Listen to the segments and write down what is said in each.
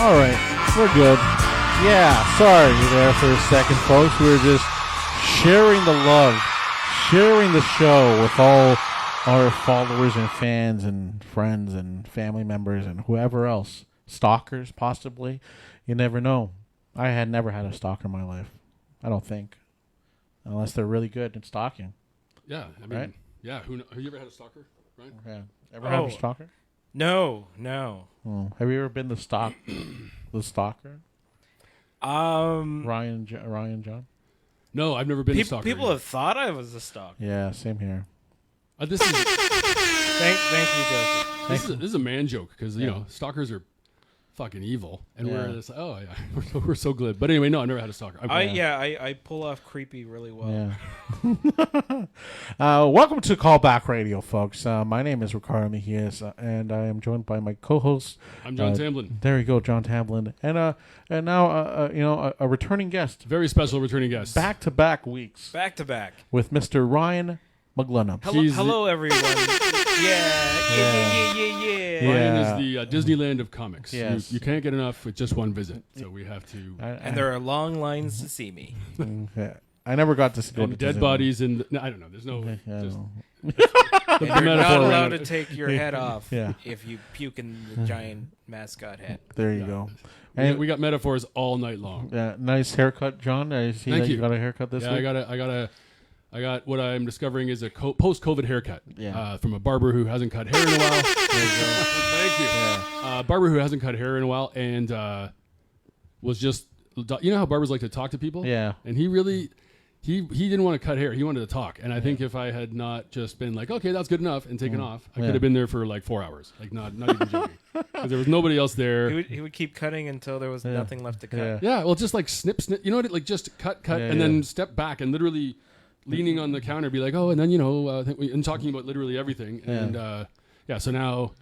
All right, we're good. Yeah, sorry there for a second, folks. We were just sharing the love, sharing the show with all our followers and fans and friends and family members and whoever else. Stalkers, possibly. You never know. I had never had a stalker in my life. I don't think. Unless they're really good at stalking. Yeah, I mean, right? Yeah. Have you ever had a stalker, right? Yeah. Ever had a stalker? No. Oh. Have you ever been the stalker? Ryan, John? No, I've never been a stalker. People have thought I was a stalker. Yeah, same here. This is Thank you, Joseph. This is a man joke because you know stalkers are fucking evil, and we're just we're so glib. But anyway, no, I've never had a stalker. I pull off creepy really well. Yeah. Welcome to Callback Radio, folks. My name is Ricardo Mejias, and I am joined by my co-host. I'm John Tamblin. There you go, John Tamblin, and now a returning guest, Very special returning guest. back-to-back weeks, Back to back. with Mr. Ryan McGlennon. Hello, everyone. Yeah. Ryan is the Disneyland of comics. Yes. You can't get enough with just one visit, so we have to. And there are long lines to see me. I never got to go to dead Disneyland. bodies and I don't know. There's no. I Just, know. And you're not allowed to take your head off if you puke in the giant mascot head. There you go. And we got metaphors all night long. Yeah, nice haircut, John. I see Thank that you. you got a haircut this week. I got what I'm discovering is a post-COVID haircut. Yeah. From a barber who hasn't cut hair in a while. Thank you. Yeah. Barber who hasn't cut hair in a while and was just, you know how barbers like to talk to people? Yeah. And he really, he didn't want to cut hair. He wanted to talk. And I think if I had not just been like, okay, that's good enough and taken off, I could have been there for like 4 hours. Like not even joking. Because there was nobody else there. He would keep cutting until there was nothing left to cut. Yeah, well, just like snip. You know what? Like just cut, and then step back and literally leaning on the counter, be like, oh, and then and talking about literally everything, and so now,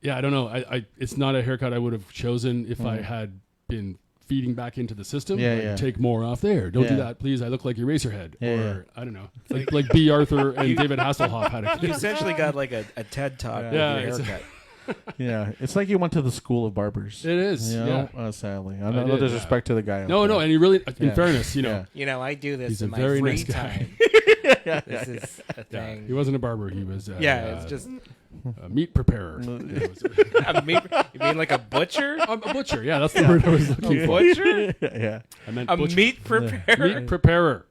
I don't know. I it's not a haircut I would have chosen if I had been feeding back into the system. Take more off there. Don't do that, please. I look like Eraserhead, or I don't know, like B. Arthur and David Hasselhoff had a. You essentially got like a TED talk with your haircut. Yeah, it's like you went to the school of barbers. It is, sadly. No disrespect to the guy. No, and he really, in fairness, I do this he's in a my very free nice time. guy. This is a thing. He wasn't a barber. He was. It's just a meat preparer. a meat. You mean like a butcher? A butcher. Yeah, that's the word I was looking for. Butcher? Yeah. I meant a butcher. meat preparer. Meat preparer.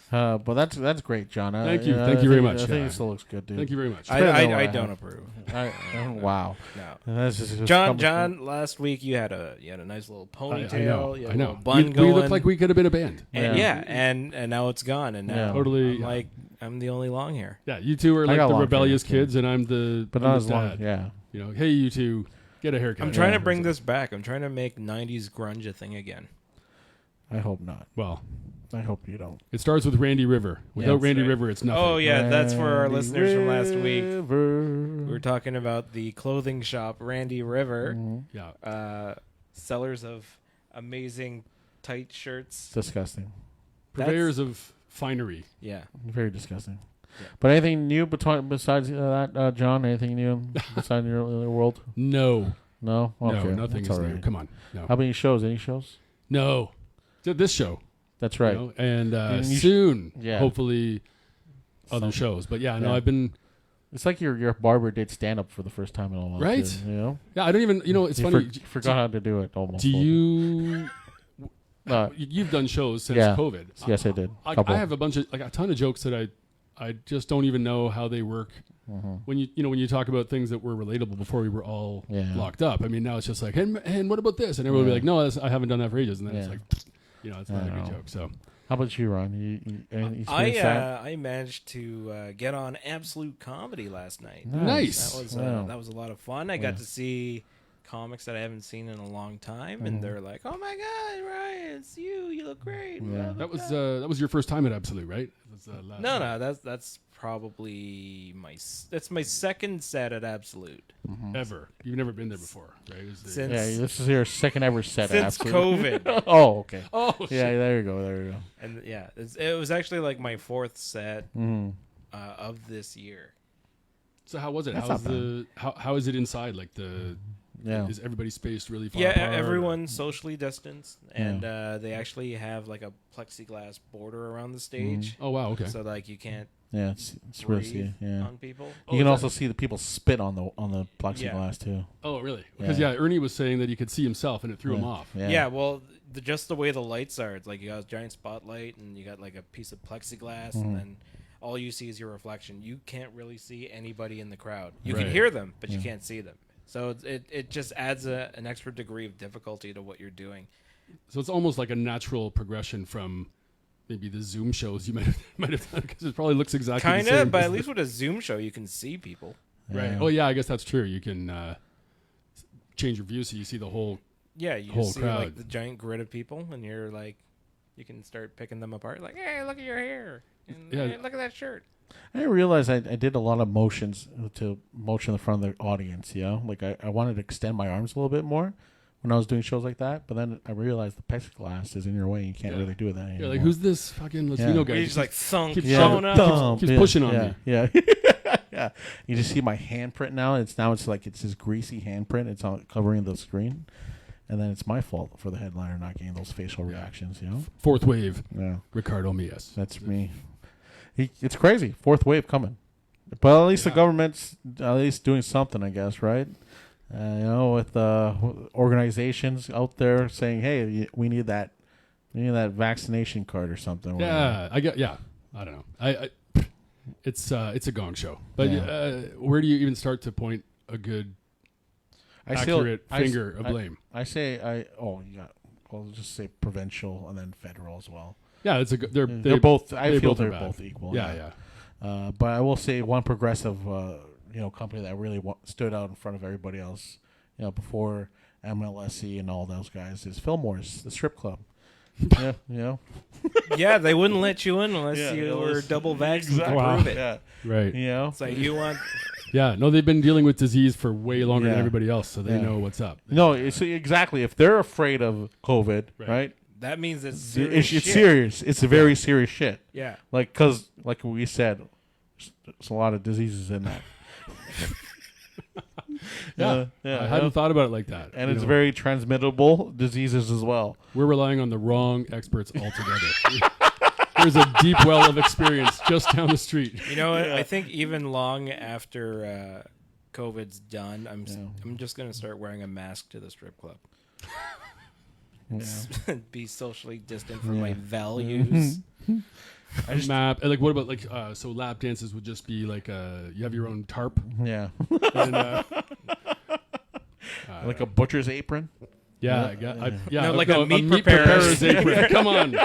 But that's great, John. Thank you. Thank you very much. I think it still looks good, dude. Thank you very much. I don't approve. Wow. No. That's just John. Last week you had a nice little ponytail. I know. Bun we going. looked like we could have been a band. And and now it's gone. And now totally. I'm the only long hair. Yeah, you two are like the rebellious kids, and I'm the. But not as long. Yeah. Hey, you two, get a haircut. I'm trying to bring this back. I'm trying to make '90s grunge a thing again. I hope not. Well. I hope you don't. It starts with Randy River. Without Randy River, it's nothing. Oh, yeah, that's for our listeners from last week. We were talking about the clothing shop, Randy River. Mm-hmm. Yeah. Sellers of amazing tight shirts. Disgusting. Purveyors of finery. Yeah. Very disgusting. Yeah. But anything new besides that, John? Anything new besides your world? No. No? Okay. No, nothing is new. Come on. No. How many shows? Any shows? No. This show. That's right. And soon, hopefully, other shows. But I've been. It's like your barber did stand up for the first time in a while. Right? Too, Yeah, I don't even. It's funny. Forgot how to do it almost. Do you? You've done shows since COVID. Yes, I did. I have a ton of jokes that I just don't even know how they work. Mm-hmm. When you talk about things that were relatable before we were all locked up. I mean, now it's just like, and what about this? And everyone will be like, no, I haven't done that for ages. And then it's like. It's not a good joke. So, how about you, Ron? I managed to get on Absolute Comedy last night. Nice. That was a lot of fun. I got to see comics that I haven't seen in a long time, and they're like, "Oh my God, Ryan, it's you! You look great." Yeah. That was your first time at Absolute, right? No, that's probably my second set at Absolute ever. You've never been there before, right? This is your second ever set at since Absolute. COVID. Oh, okay. Oh, yeah. shit. There you go. And it was actually like my fourth set of this year. So how was it? That's how is it inside? Like the is everybody spaced really far Yeah, apart? everyone's socially distanced, and they actually have like a plexiglass border around the stage. Oh wow, okay. So like you can't Yeah, it's really breathe yeah. on people. You can also see the people spit on the plexiglass too. Oh really? Because Ernie was saying that he could see himself and it threw him off. Yeah, well, just the way the lights are, it's like you got a giant spotlight and you got like a piece of plexiglass, and then all you see is your reflection. You can't really see anybody in the crowd. You can hear them, but you can't see them. So it just adds an extra degree of difficulty to what you're doing. So it's almost like a natural progression from maybe the Zoom shows you might have done, because it probably looks exactly the same. Kind of, but at least with a Zoom show, you can see people. Right. Oh yeah, I guess that's true. You can change your view so you see the whole. Yeah, you whole just see crowd. like the giant grid of people, and you're like, you can start picking them apart. Like, hey, look at your hair, and hey, look at that shirt. I realized I did a lot of motions to motion in front of the audience. You know, like I wanted to extend my arms a little bit more when I was doing shows like that. But then I realized the plexiglass is in your way. You can't really do that anymore. Yeah, like who's this fucking Latino guy? He's like thunk, keeps showing up. Keeps pushing on me. Yeah. Yeah. You just see my handprint now. It's this greasy handprint. It's all covering the screen. And then it's my fault for the headliner not getting those facial reactions, you know? Fourth wave. Yeah. Ricardo Mias. That's me. It's crazy. Fourth wave coming. But at least the government's at least doing something, I guess, right? You know, with organizations out there saying, hey, we need that vaccination card or something. Yeah, I don't know. It's a gong show. But where do you even start to point a good accurate finger of blame? I'll just say provincial and then federal as well. Yeah, they're both. I feel they're both equal. Yeah. But I will say one progressive, company that really stood out in front of everybody else, before MLSE and all those guys is Fillmore's, the strip club. Yeah, Yeah, they wouldn't let you in unless you were double vaccinated to prove it. Yeah, right. It's like you want. Yeah, no, they've been dealing with disease for way longer than everybody else, so they know what's up. No, it's exactly. If they're afraid of COVID, right? That means it's serious. It's serious. It's a very serious shit. Yeah. Because like we said, there's a lot of diseases in that. I hadn't thought about it like that. And it's very transmittable diseases as well. We're relying on the wrong experts altogether. There's a deep well of experience just down the street. You know what? I think even long after COVID's done, I'm just going to start wearing a mask to the strip club. Be socially distant from my values. Like what about so lap dances would just be like you have your own tarp. Yeah. And, like a butcher's apron. Yeah, like a meat preparer's apron. Come on.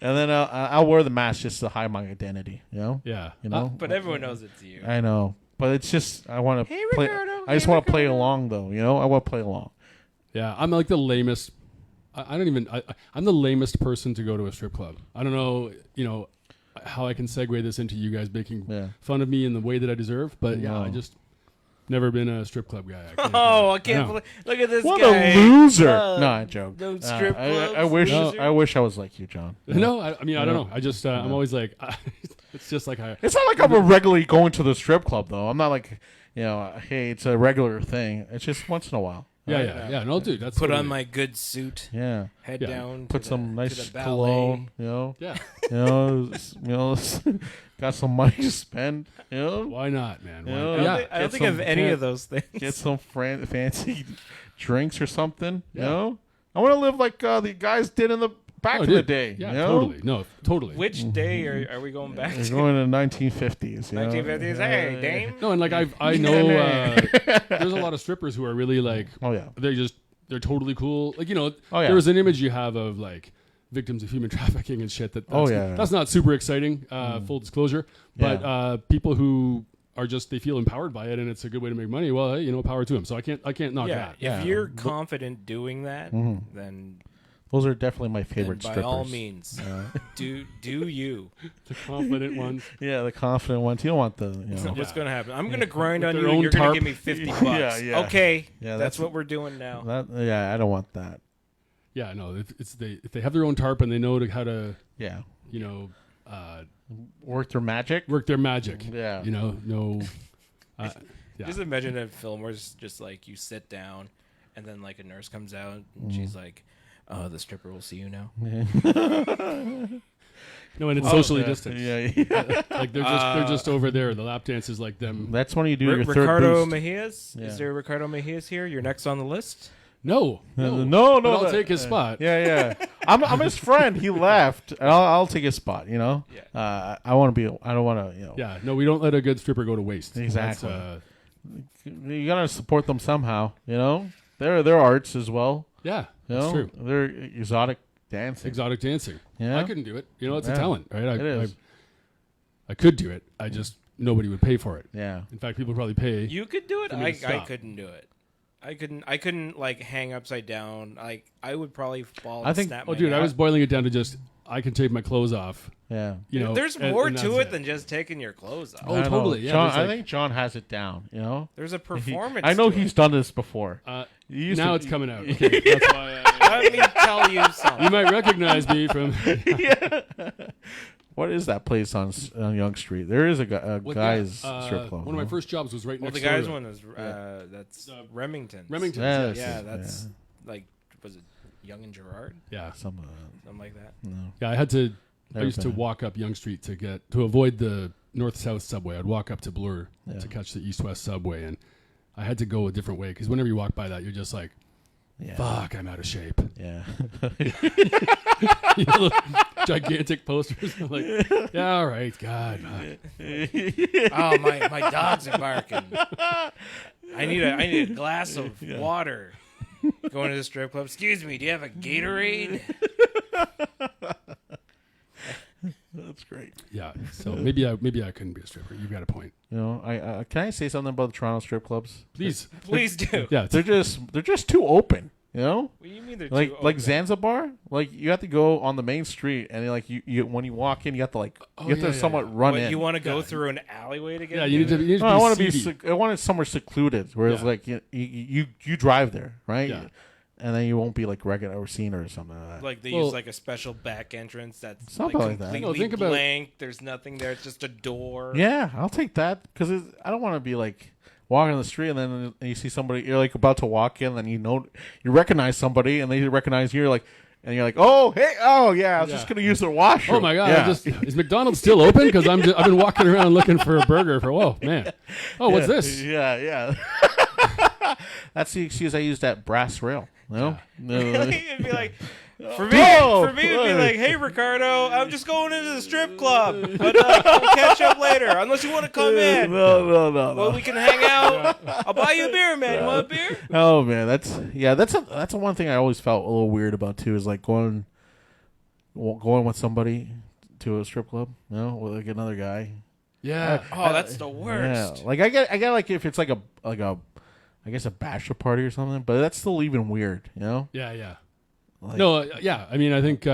And then I'll wear the mask just to hide my identity. Yeah. But everyone knows it's you. I know, but it's just I want to play. Ricardo, I just want to play along though. I want to play along. Yeah, I'm like the lamest. I'm the lamest person to go to a strip club. I don't know, how I can segue this into you guys making fun of me in the way that I deserve. But I just never been a strip club guy. I can't believe. Look at this what guy. What a loser! No, I joke. No strip clubs. I wish I was like you, John. No, I don't know. I just I'm always like, it's just like it's not like I'm regularly going to the strip club though. I'm not like hey, it's a regular thing. It's just once in a while. Yeah. No, dude, that's put on my good suit. Yeah. Head down. Put some nice to the cologne. Yeah. Got some money to spend. Why not, man? I don't think of any of those things. Get some fancy drinks or something. I want to live like the guys did in the back in the day. Yeah, totally. No, totally. Which day are we going back to? We're going to the 1950s. 1950s. Hey, dame. No, and like I know there's a lot of strippers who are really like, they're totally cool. Like there was an image you have of like victims of human trafficking and shit. That's not super exciting. Full disclosure, but people who are just they feel empowered by it and it's a good way to make money. Well, power to them. So I can't knock that. If you're confident doing that, then. Those are definitely my favorite by strippers. By all means, do you. The confident ones. Yeah, the confident ones. You don't want the. What's going to happen? I'm going to grind on you. And you're going to give me $50. Yeah. Okay. Yeah, that's what we're doing now. I don't want that. Yeah, no. If they have their own tarp and they know how to. Yeah. Work their magic. Work their magic. Yeah. No. Yeah. Just imagine a film where it's just like you sit down, and then like a nurse comes out and she's like, "The stripper will see you now." No, and it's socially yeah. distanced. Yeah. Like they're just over there. The lap dance is like them. That's when you do your third Ricardo boost. Mejias. Yeah. Is there Ricardo Mejias here? You're next on the list. No. No. But I'll take his spot. Yeah. I'm his friend. He left. And I'll take his spot. You know. Yeah. I want to be. I don't want to. You know. Yeah. No, we don't let a good stripper go to waste. Exactly. That's, You gotta support them somehow. You know. They're arts as well. yeah. You That's know? true. They're exotic dancing. Exotic dancing. Yeah. I couldn't do it. You know, it's a Yeah. talent, right? It is. I could do it. I just nobody would pay for it. Yeah. In fact, people would probably pay. You could do it. For me I to stop. couldn't do it. I couldn't like hang upside down. Like I would probably fall. I And think- snap Oh, my dude, I neck. was boiling it down to just I can take my clothes off. Yeah. You know, There's and- more and to that's it than just taking your clothes off. Oh, I know. totally, yeah, John, there's I like- think John has it down. You know. There's a performance. I know to he's it. done this before. Now to- it's coming out. Okay, that's why Let me tell you something. you might recognize me from. Yeah. What is that place on Young Street? There is a guy's strip club. One of my first jobs was right Well, next the guy's door. one is that's Remington. Remington. Yes. Yeah, that's like was it Young and Gerard? Yeah. Something Something like that. Yeah, I had to. I Never used to been. walk up Young Street to avoid the north-south subway. I'd walk up to Bloor to catch the east-west subway, and I had to go a different way because whenever you walk by that, you're just like, Yeah. "Fuck, I'm out of shape." Yeah. You know, those gigantic posters. I'm like, yeah, all right, God. Oh my dogs are barking. I need a glass of water. Going to the strip club. Excuse me, do you have a Gatorade? That's great. Yeah. So maybe I couldn't be a stripper. You've got a point. You know, I can I say something about the Toronto strip clubs? Please. Please do. Yeah. They're just too open. You know. What do you mean they're Like too like open? Zanzibar, like you have to go on the main street, and like you when you walk in, you have to somewhat run What, in. you want to go through an alleyway to get? Yeah. You need to. You need to No, I want to be. seedy. I want it somewhere secluded, where it's Yeah. like you drive there, right? Yeah. And then you won't be like regular or seen or something like that. Like they Well- use like a special back entrance that's Something like that. completely No, think about- blank. There's nothing there. It's just a door. Yeah, I'll take that because I don't want to be like walking on the street and then you see somebody, you're like about to walk in, and you recognize somebody and they recognize you, like, and you're like, oh hey, oh yeah, I was just gonna use their washroom. Oh my God! Yeah. Is McDonald's still open? Because I've been walking around looking for a burger for. Whoa, man! Oh, what's this? Yeah. That's the excuse I used at Brass Rail. No, It'd be like, for me, Oh, it'd be boy. like, hey Ricardo, I'm just going into the strip club, but we'll catch up later. Unless you want to come in, No. well we can hang out. I'll buy you a beer, man. You want a beer? Oh man, that's a one thing I always felt a little weird about too, is like going with somebody to a strip club, you know, with like another guy. Yeah. Oh, that's the worst. Yeah, like I get like if it's like a I guess a bachelor party or something, but that's still even weird, you know? Yeah. Like, No. Yeah. I mean, I think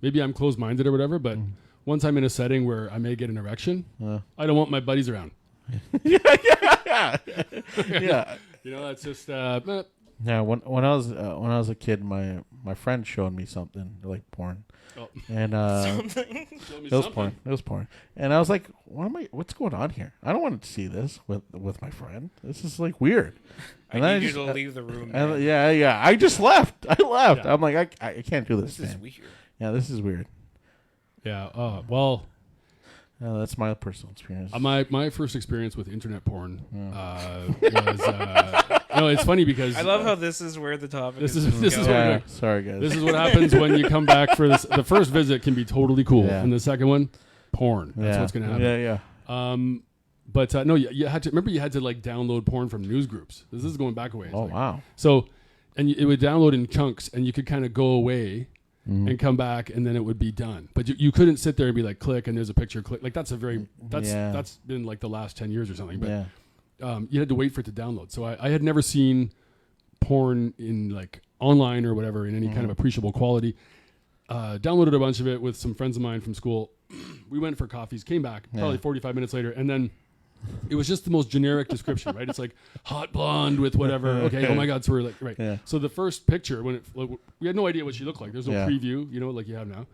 maybe I'm closed-minded or whatever, but once I'm in a setting where I may get an erection, I don't want my buddies around. yeah. You know, that's just. Yeah, when I was a kid, my friend showed me something like porn, Oh. and it was porn. It was porn, and I was like, What's going on here? I don't want to see this with my friend. This is like weird. I And need you just- to leave the room. And Man. yeah. I just left. I left. Yeah. I'm like, I can't do this. This is man. weird. Yeah, this is weird. Yeah. Well, That's my personal experience. my first experience with internet porn was. No, it's funny because I love how this is where the topic This is. is- this is going. where- Yeah, sorry guys. this is what happens when you come back for this. The first visit can be totally cool, Yeah. and the second one, porn. That's what's going to happen. Yeah. But no, you had to like download porn from news groups. This is going back a ways. Oh like, wow. So, and it would download in chunks, and you could kind of go away and come back, and then it would be done. But you couldn't sit there and be like, click, and there's a picture, click. Like that's been like the last 10 years or something. But Yeah. you had to wait for it to download. So I had never seen porn in like online or whatever in any kind of appreciable quality. Downloaded a bunch of it with some friends of mine from school. We went for coffees, came back probably 45 minutes later, and then it was just the most generic description, right? It's like hot blonde with whatever. Okay, oh my God, so we're like, right. Yeah. So the first picture, when we had no idea what she looked like. There's no Yeah. preview, like you have now.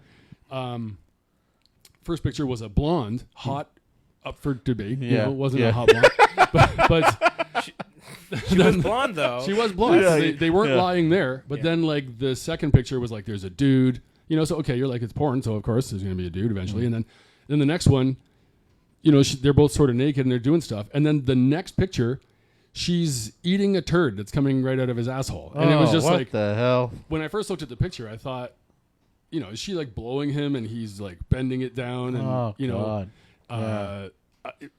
First picture was a blonde, hot, up for debate. Yeah. You know, it wasn't a hot blonde. but She was blonde though. she was blonde. Yeah, So they weren't lying there. But Yeah. then like the second picture was like there's a dude. You know, so okay, you're like it's porn, so of course there's going to be a dude eventually. And then the next one, you know, they're both sort of naked and they're doing stuff. And then the next picture, she's eating a turd that's coming right out of his asshole. And it was just what like the hell? when I first looked at the picture, I thought, you know, is she like blowing him and he's like bending it down and you know,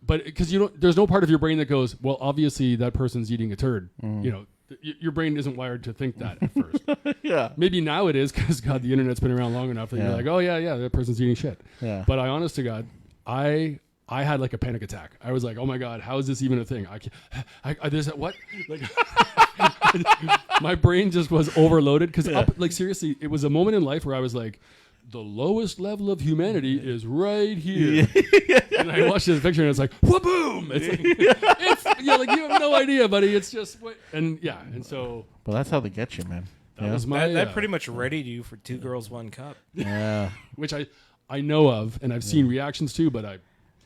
but because you don't, there's no part of your brain that goes, well, obviously that person's eating a turd. You know, your brain isn't wired to think that at first. Yeah. Maybe now it is because God, the internet's been around long enough that you're like, oh yeah, that person's eating shit. Yeah. But I, honest to God, I had like a panic attack. I was like, oh my God, how is this even a thing? I this what? Like, my brain just was overloaded because like seriously, it was a moment in life where I was like, the lowest level of humanity is right here. And I watched this picture and it's like, wha-boom! It's like, like you have no idea, buddy. It's just and so. Well, that's how they get you, man. That was my that pretty much readied you for 2 Girls 1 Cup. Yeah. which I know of and I've seen reactions to, but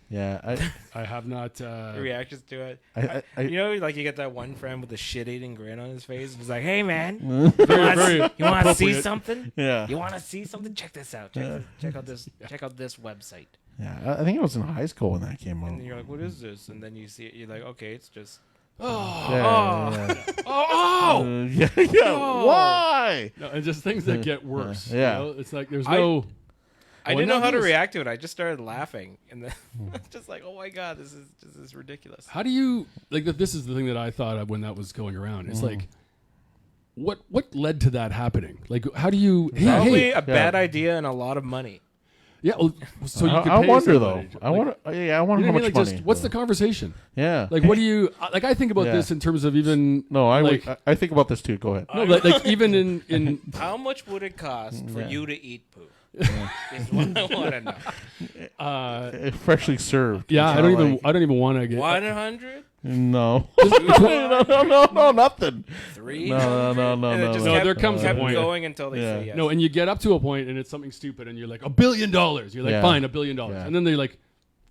Yeah. I have not Reactions to it. I You know, like you get that one friend with a shit-eating grin on his face. And he's like, "Hey, man, very you want to see appropriate. something? Yeah. You want to see something? Check this out. Check out this. Check out this website." Yeah. I think I was in high school when that came out. And you're like, "What is this?" And then you see it. You're like, "Okay, it's just." Yeah. Yeah. Oh. Why? no, and just things that get worse. Yeah. You know? It's like there's no. I didn't know how to react to it. I just started laughing, and then just like, "Oh my God, this is ridiculous." How do you like? This is the thing that I thought of when that was going around. It's like, what led to that happening? Like, how do you? Probably a bad idea and a lot of money. Yeah. Well, so you could I pay wonder somebody though. to, I wonder. Yeah. I wonder You know how what I much mean? money. Just, what's the conversation? Yeah. Like, what do you like? I think about Yeah. this in terms of even. No, I like, think about this too. Go ahead. no, like even in How much would it cost for Yeah. you to eat poo? Is what I want to know. Freshly served. yeah, It's I not don't even want to get 100, No. no, nothing. 3, No. and it just No, kept, there comes a kept point. going until they Yeah. say yes. no, and you get up to a point and it's something stupid and you're like $1 billion. You're like, Yeah. fine, $1 billion, Yeah. and then they're like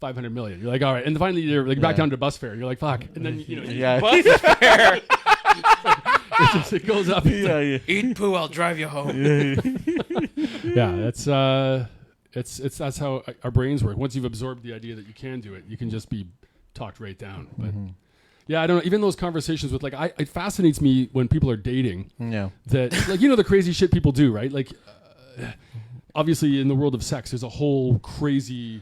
500 million. You're like, all right, and finally you're like back Yeah. down to bus fare. You're like, fuck, and then you know, Yeah. Bus fare. it goes up. Yeah. Eat poo, I'll drive you home. Yeah, that's that's how our brains work. Once you've absorbed the idea that you can do it, you can just be talked right down. But yeah, I don't know. Even those conversations with like, it fascinates me when people are dating. Yeah. That like the crazy shit people do, right? Like, obviously in the world of sex, there's a whole crazy,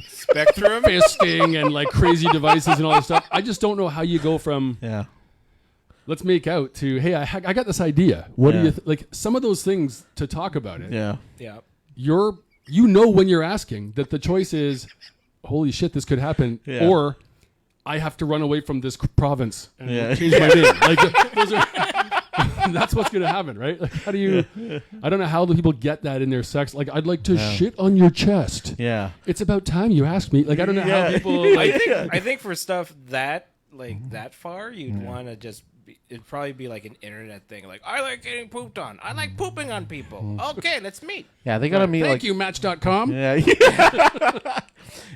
Spectrum. fisting and like crazy devices and all this stuff. I just don't know how you go from Yeah. let's make out to hey, I got this idea. What do Yeah. you like? Some of those things to talk about it. Yeah. Yeah. When you're asking that the choice is, holy shit, this could happen, Yeah. or I have to run away from this province and Yeah. change my name. Like those are, that's what's going to happen, right? Like, how do you? I don't know how the people get that in their sex. Like, I'd like to shit on your chest. Yeah. It's about time you asked me. Like, I don't know how Yeah. people. Like, I think for stuff that far, you'd want to just. It'd probably be like an internet thing. Like, I like getting pooped on. I like pooping on people. Okay, let's meet. Yeah. They gotta meet thank like. you, Match.com. Yeah.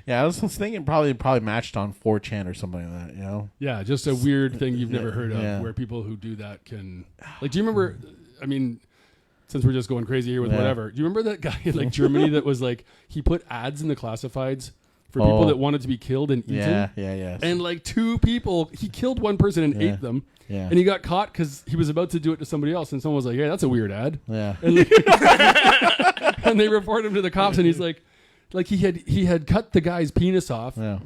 Yeah. I was thinking probably matched on 4chan or something like that. You know. Yeah, just a weird thing you've never heard of, Yeah. where people who do that can. Like, do you remember? I mean, since we're just going crazy here with Yeah. whatever, do you remember that guy in like Germany that was like he put ads in the classifieds for people that wanted to be killed and eaten? Yeah. Yeah. Yeah. And like 2 people, he killed one person and ate them. Yeah. And he got caught because he was about to do it to somebody else, and someone was like, "Yeah, that's a weird ad." Yeah. And they report him to the cops, and he's like he had cut the guy's penis off Yeah.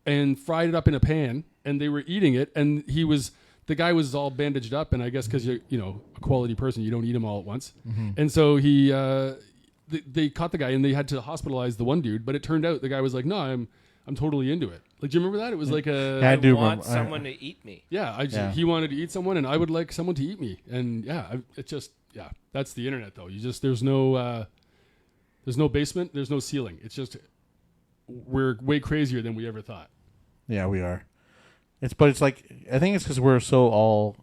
and fried it up in a pan, and they were eating it, and the guy was all bandaged up, and I guess because you're a quality person, you don't eat them all at once, and so they caught the guy, and they had to hospitalize the one dude, but it turned out the guy was like, "No, I'm totally into it." Like, do you remember that? It was like I do want remember. someone to eat me. yeah, he wanted to eat someone, and I would like someone to eat me, and that's the internet though. There's no basement, there's no ceiling. It's just we're way crazier than we ever thought. Yeah, we are. It's like I think it's because we're so all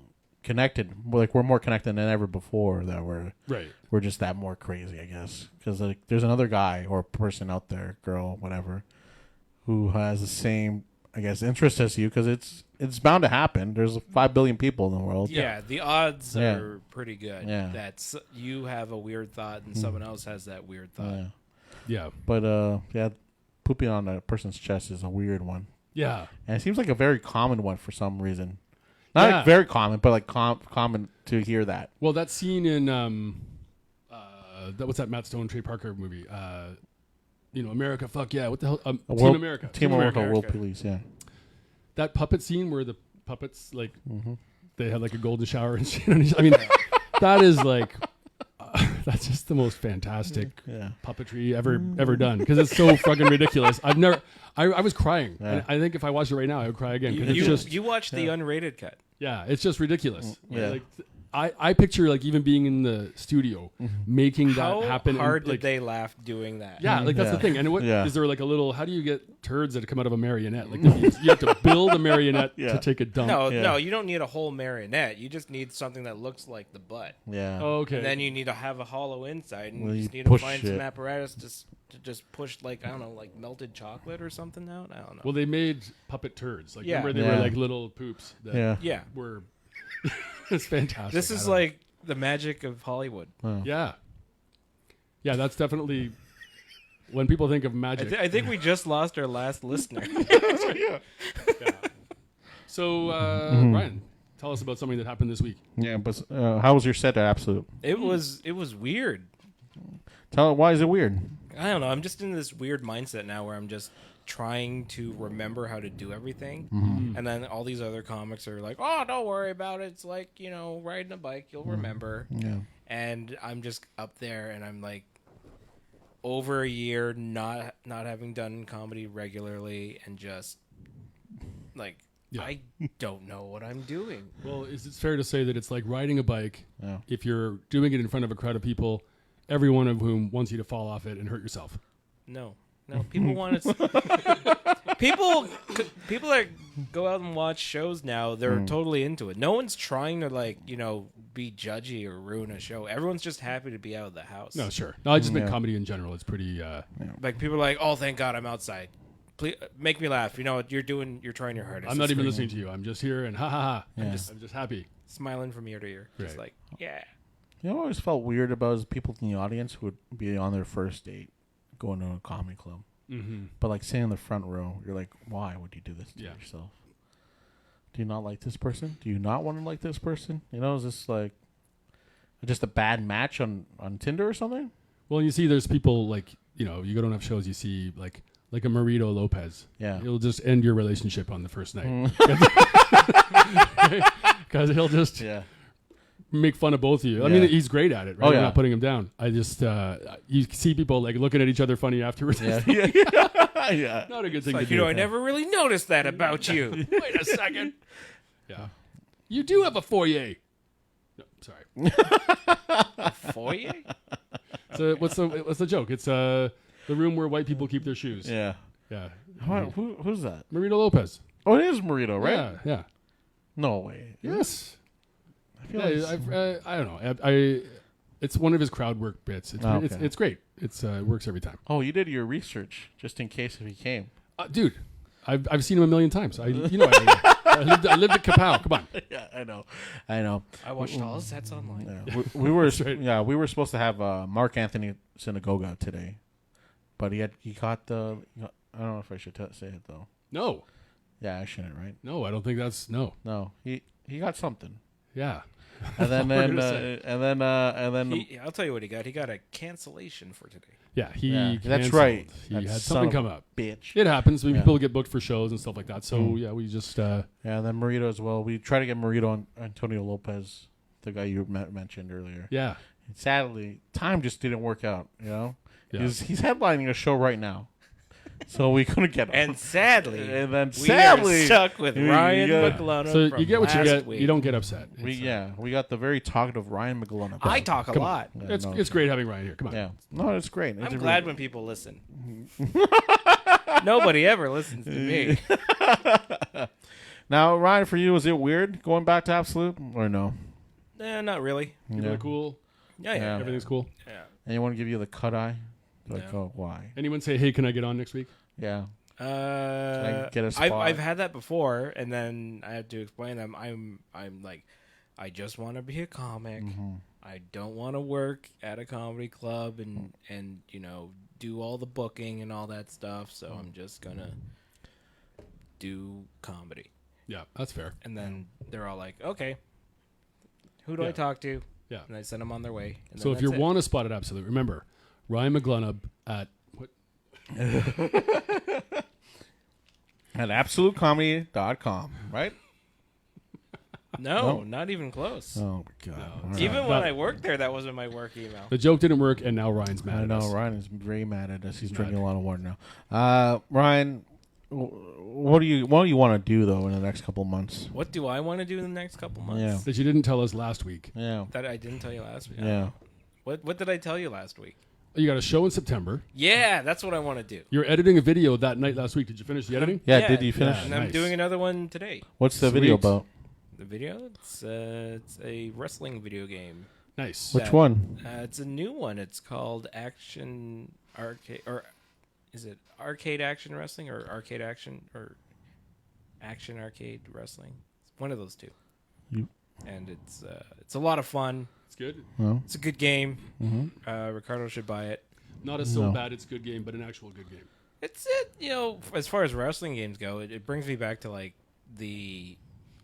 connected. Like we're more connected than ever before. That we're just that more crazy, I guess. Because like there's another guy or person out there, girl, whatever, who has the same, I guess, interest as you, because it's bound to happen. There's 5 billion people in the world. Yeah, the odds are pretty good. Yeah. That you have a weird thought and someone else has that weird thought. Yeah. But pooping on a person's chest is a weird one. Yeah. And it seems like a very common one for some reason. Not like very common, but like common to hear that. Well, that scene in what's that Matt Stone, Trey Parker movie? America, fuck yeah! What the hell? Team America. Team America, World Police. Yeah. That puppet scene where the puppets like they had like a golden shower and shit. I mean, that is like that's just the most fantastic puppetry ever done because it's so fucking ridiculous. I was crying. And I think if I watched it right now, I would cry again. You watched the unrated cut. Yeah, it's just ridiculous. Yeah. Like, I picture like even being in the studio making that happen. How hard and, like, did they laugh doing that? Yeah, like that's the thing. And is there like a little? How do you get turds that come out of a marionette? Like you have to build a marionette to take a dump. No, you don't need a whole marionette. You just need something that looks like the butt. Yeah. Oh, okay. And then you need to have a hollow inside, and you just need to find some apparatus to just push like like melted chocolate or something out. I don't know. Well, they made puppet turds. Like remember they were like little poops. That were. It's fantastic. This is like the magic of Hollywood. Oh. Yeah. Yeah, that's definitely when people think of magic. I think we just lost our last listener. So, Ryan, tell us about something that happened this week. Yeah, but how was your set at Absolute? It was weird. Why is it weird? I don't know. I'm just in this weird mindset now where I'm just trying to remember how to do everything. And then all these other comics are like, oh, don't worry about it. It's like, riding a bike. You'll remember. Yeah. And I'm just up there and I'm like over a year not having done comedy regularly and just like I don't know what I'm doing. Well, is it fair to say that it's like riding a bike if you're doing it in front of a crowd of people, every one of whom wants you to fall off it and hurt yourself? No, people want to. People that go out and watch shows now, they're totally into it. No one's trying to be judgy or ruin a show. Everyone's just happy to be out of the house. No, sure. No, I just meant comedy in general. It's pretty. Like people are like, oh, thank God I'm outside. Please make me laugh. You know what you're doing? You're trying your hardest. I'm not even listening to you. I'm just here and ha ha ha. Yeah. I'm just happy, smiling from ear to ear. Just like yeah. You know what I always felt weird about is people in the audience who would be on their first date going to a comedy club. But like sitting in the front row, you're like, why would you do this to yourself? Do you not like this person? Do you not want to like this person? Is this like just a bad match on Tinder or something? Well, you see, there's people like, you go to enough shows, you see like a Marito Lopez. Yeah. He'll just end your relationship on the first night. Because he'll just make fun of both of you. I mean, he's great at it, right? I'm not putting him down. I just, you see people like looking at each other funny afterwards. Yeah. Not a good thing to do. I never really noticed that about you. Wait a second. Yeah. You do have a foyer. No, sorry. A foyer? So what's the joke? It's the room where white people keep their shoes. Yeah. Yeah. Who's that? Marito Lopez. Oh, it is Marito, right? Yeah. No way. Yes. I don't know. It's one of his crowd work bits. It's great. It works every time. Oh, you did your research just in case if he came. Dude, I've seen him a million times. I lived at Kapow. Come on. Yeah, I know. I watched all his sets online. Yeah. we were we were supposed to have Mark Anthony Synagoga today, but he caught the. I don't know if I should say it though. No. Yeah, I shouldn't, right? No, I don't think that's no. No, he got something. Yeah. And then I'll tell you what he got. He got a cancellation for today. Yeah, that's right. He had something come up. Bitch. It happens when people get booked for shows and stuff like that. So we just and then Marito as well. We try to get Marito on Antonio Lopez, the guy you mentioned earlier. Yeah. And sadly, time just didn't work out. He's headlining a show right now. So we couldn't get him. And sadly, we are stuck with Ryan McGlunn. So you get what you get. You don't get upset. We got the very talkative Ryan McGlunn. I talk a lot. Yeah, it's great having Ryan here. Come on. Yeah. No, it's great. I'm glad when people listen. Nobody ever listens to me. Now, Ryan, for you, is it weird going back to Absolute or no? Not really. People are cool. Yeah. Everything's cool. Yeah. Anyone give you the cut eye? Like, oh, why? Anyone say, hey, can I get on next week? Yeah. I get a spot? I've had that before, and then I have to explain them. I'm like, I just want to be a comic. Mm-hmm. I don't want to work at a comedy club and do all the booking and all that stuff. So I'm just gonna do comedy. Yeah, that's fair. And then they're all like, okay, who do I talk to? Yeah. And I send them on their way. And So if you want a spot at Absolute, remember Ryan McGlunab at what? At absolutecomedy.com, right? No, not even close. Oh, my God. No. All right. Even when I worked there, that wasn't my work email. The joke didn't work, and now Ryan's mad I at know, us. Ryan is very mad at us. He's He's drinking mad. a lot of water now. Ryan, what do you want to do, though, in the next couple months? What do I want to do in the next couple months? Yeah. That you didn't tell us last week. Yeah. That I didn't tell you last week. Yeah. What did I tell you last week? You got a show in September. Yeah, that's what I want to do. You're editing a video that night last week. Did you finish the editing? Yeah, did you finish? Yeah. And I'm Nice. doing another one today. What's the Sweet. video about? The video? It's a wrestling video game. Nice. Which one? It's a new one. It's called Action Arcade, or is it Arcade Action Wrestling or Arcade Action or Action Arcade Wrestling? It's one of those two. And it's a lot of fun. It's good. No. It's a good game. Mm-hmm. Ricardo should buy it. Not a so No. bad it's good game, but an actual good game. It's as far as wrestling games go, it brings me back to like the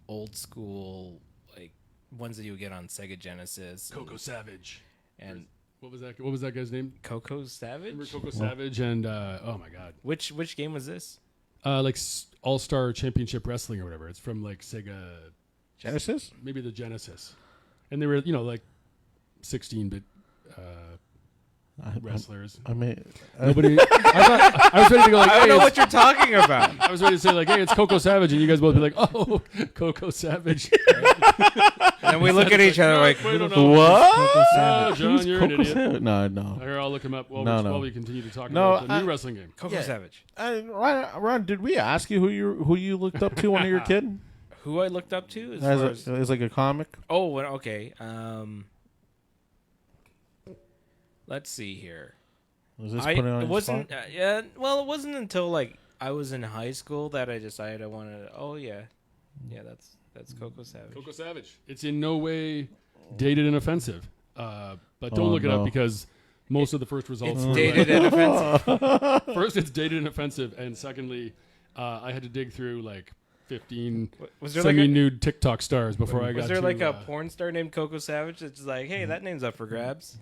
old school like ones that you would get on Sega Genesis. Coco Savage. And What was that? What was that guy's name? Coco Savage. Remember Coco Savage and oh my god, Which game was this? like All Star Championship Wrestling or whatever. It's from like Sega, Genesis? maybe the Genesis, and they were like 16-bit wrestlers. I mean, Nobody. I was ready to go like, I don't hey, know it's- what you're talking about. I was ready to say like, hey, it's Coco Savage, and you guys both be like, oh, Coco Savage. And we look at each other like, we don't know. what? Oh, John, Who's you're an Coco idiot. Savage? No. Here, I'll look him up while No. we continue to talk No, about the new wrestling game. Coco Yeah. Savage. Ron, did we ask you who you looked up to when you were a kid? Who I looked up to As like a comic? okay. Let's see here. Was this putting on It your wasn't. spot? It wasn't until like I was in high school that I decided I wanted. Oh yeah, that's Coco Savage. Coco Savage. It's in no way dated and offensive, but don't Oh, look it up no. because most of the first results It's were dated and offensive. first, it's dated and offensive, and secondly, I had to dig through like 15 Was there like semi-nude TikTok stars before I got. was there to, like a porn star named Coco Savage that's just like, hey, that name's up for grabs.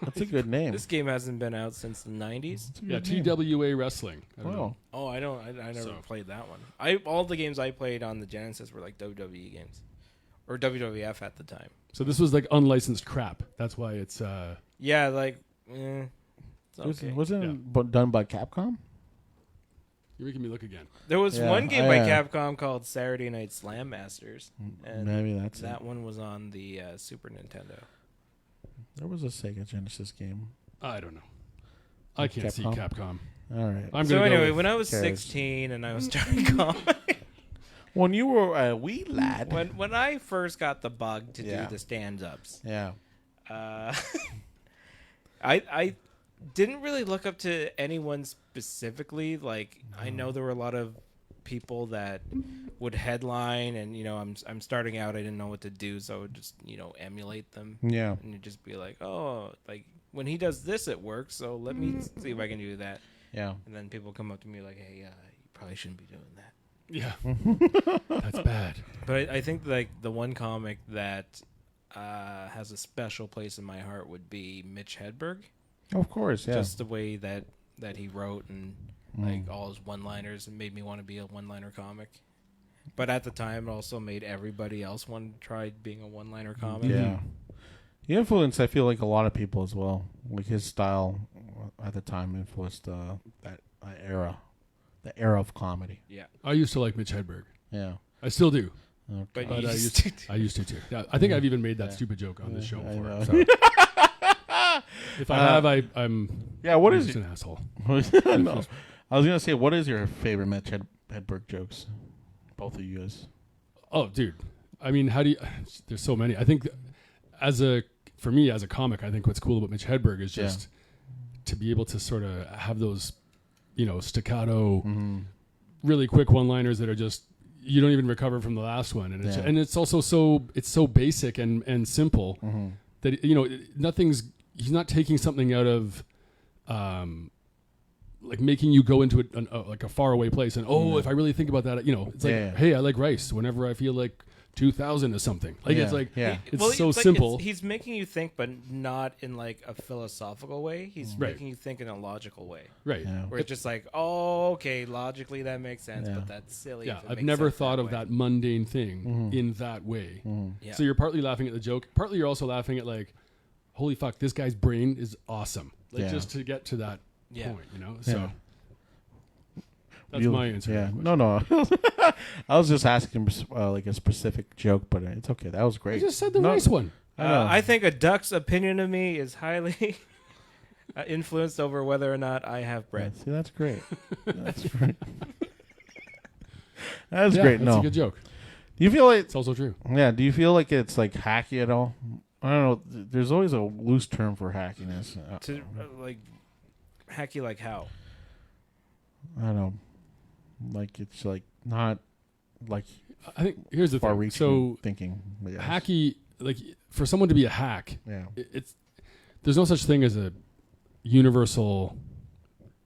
That's a good name. This game hasn't been out since the 90s. That's a Yeah, good name. TWA Wrestling. I don't know. Wow. Oh, I never So- played that one. All the games I played on the Genesis were like WWE games, or WWF at the time. So this was like unlicensed crap. That's why it's. Yeah, like, it's okay. Wasn't it done by Capcom? You're making me look again. There was Yeah, one game by yeah. Capcom called Saturday Night Slam Masters, and Maybe that's that it. one was on the Super Nintendo. There was a Sega Genesis game. I don't know. I can't see Capcom? Capcom. All right. I'm So gonna anyway, go with, when I was cares? 16 and I was starting comedy, When you were a wee lad. when I first got the bug to Yeah. do the stand-ups, Yeah. I didn't really look up to anyone specifically. Like, I know there were a lot of people that would headline, and I'm starting out. I didn't know what to do, so I would just emulate them, Yeah. and you'd just be like, oh, like when he does this, it works. So let me see if I can do that. Yeah. And then people come up to me like, hey, you probably shouldn't be doing that. yeah, that's bad. But I think like the one comic that has a special place in my heart would be Mitch Hedberg. Of course, yeah. Just the way that he wrote and like all his one-liners made me want to be a one-liner comic. But at the time, it also made everybody else want to try being a one-liner comic. Yeah. He influenced, I feel like, a lot of people as well. Like his style at the time influenced that era, the era of comedy. Yeah. I used to like Mitch Hedberg. Yeah. I still do. Okay. But But you I used to. I used to too. Yeah, I think I've even made that stupid joke on this show I before. know. So. If I have, I'm Yeah, what is just it? an asshole. No. I was going to say, what is your favorite Mitch Hedberg jokes? Both of you guys. Oh, dude. I mean, how do you? There's so many. I think for me as a comic, I think what's cool about Mitch Hedberg is just to be able to sort of have those staccato, really quick one-liners that are just you don't even recover from the last one, and it's also so basic and simple that he's not taking something out of like making you go into like a faraway place and if I really think about that, it's like hey, I like rice whenever I feel like 2000 is something like it's like it's so simple. He's making you think, but not in like a philosophical way. He's making you think in a logical way, right? Where it's just like, oh, okay, logically that makes sense, but that's silly. Yeah, I've never thought of that mundane thing in that way. So you're partly laughing at the joke, partly you're also laughing at like, holy fuck, this guy's brain is awesome. Like just to get to that point, So that's my answer. Yeah, no. I was just asking like a specific joke, but it's okay. That was great. You just said the rice one. I think a duck's opinion of me is highly influenced over whether or not I have bread. Yeah, see, that's great. That's great. That's great. That's a good joke. Do you feel like it's also true? Yeah. Do you feel like it's like hacky at all? I don't know. There's always a loose term for hackiness. Like hacky, like how? I don't know. Like it's like not like I think here's the thing. So thinking hacky, like for someone to be a hack, it's there's no such thing as a universal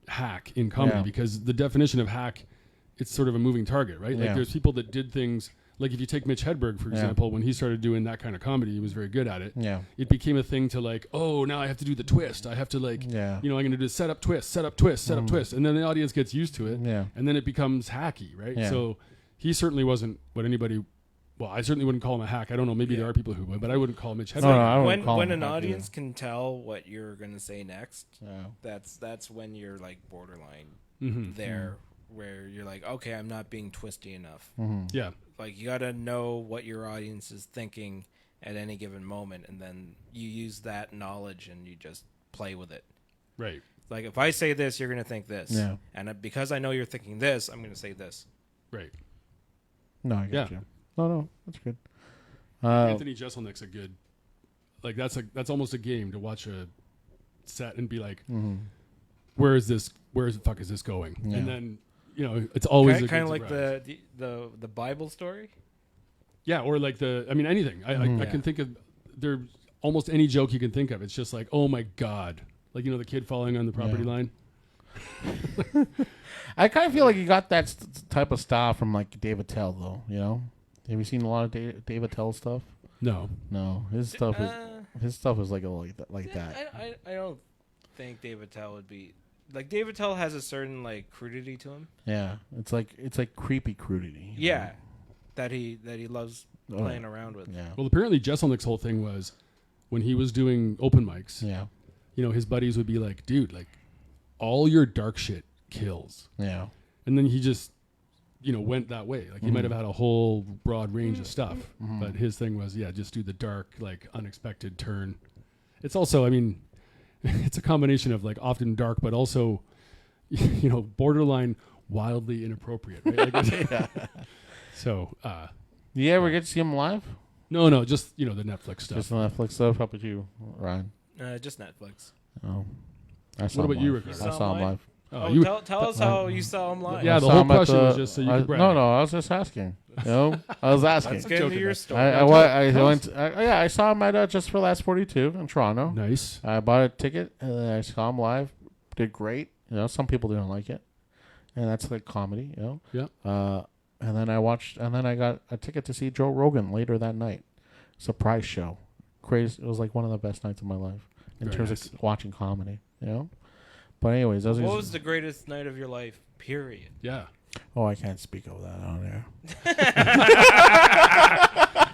hack in comedy because the definition of hack, it's sort of a moving target, right? Like there's people that did things. Like if you take Mitch Hedberg, for example, when he started doing that kind of comedy, he was very good at it. Yeah. It became a thing to like, oh, now I have to do the twist. I have to like, I'm going to do set up, twist, set up, twist, set up, twist. And then the audience gets used to it. Yeah. And then it becomes hacky, right? Yeah. So he certainly wasn't what anybody, well, I certainly wouldn't call him a hack. I don't know. Maybe there are people who would, but I wouldn't call Mitch Hedberg. No, I wouldn't call when him an audience can tell what you're going to say next, that's when you're like borderline there. Where you're like, okay, I'm not being twisty enough. Yeah. Like, you got to know what your audience is thinking at any given moment, and then you use that knowledge and you just play with it. Right. Like, if I say this, you're going to think this. Yeah. And because I know you're thinking this, I'm going to say this. Right. No, I get you. No, that's good. Anthony Jeselnik's a good, like, that's almost a game to watch a set and be like, where the fuck is this going? Yeah. And then, it's always kind of like the Bible story. Yeah, or like anything. I can think of there almost any joke you can think of. It's just like, oh my god, like the kid falling on the property line. I kind of feel like you got that type of style from like Dave Attell, though. Have you seen a lot of Dave Attell stuff? No. His stuff is like that. I don't think Dave Attell would be. Like, Dave Attell has a certain, like, crudity to him. Yeah. It's like creepy crudity. Yeah. That he loves playing around with. Yeah. Well, apparently Jeselnik's whole thing was when he was doing open mics, his buddies would be like, dude, like, all your dark shit kills. Yeah. And then he just, went that way. Like, he might have had a whole broad range of stuff. But his thing was, just do the dark, like, unexpected turn. It's also, it's a combination of like often dark, but also, borderline wildly inappropriate. Right? Like, So, do you ever get to see him live? No, just the Netflix stuff. Just the Netflix stuff. How about you, Ryan? Just Netflix. Oh, what about you, Rick? I saw him live. Tell us how you saw him live. Yeah, the whole question was just so you could brag. No, I was just asking. I was asking. Let's get into your story. I saw him at Just for Last 42 in Toronto. Nice. I bought a ticket and I saw him live. Did great. Some people didn't like it, and that's like comedy. Yeah. And then I got a ticket to see Joe Rogan later that night. Surprise show. Crazy. It was like one of the best nights of my life in terms of watching comedy. But anyways, what was the greatest night of your life? Period. Yeah. Oh, I can't speak of that on air.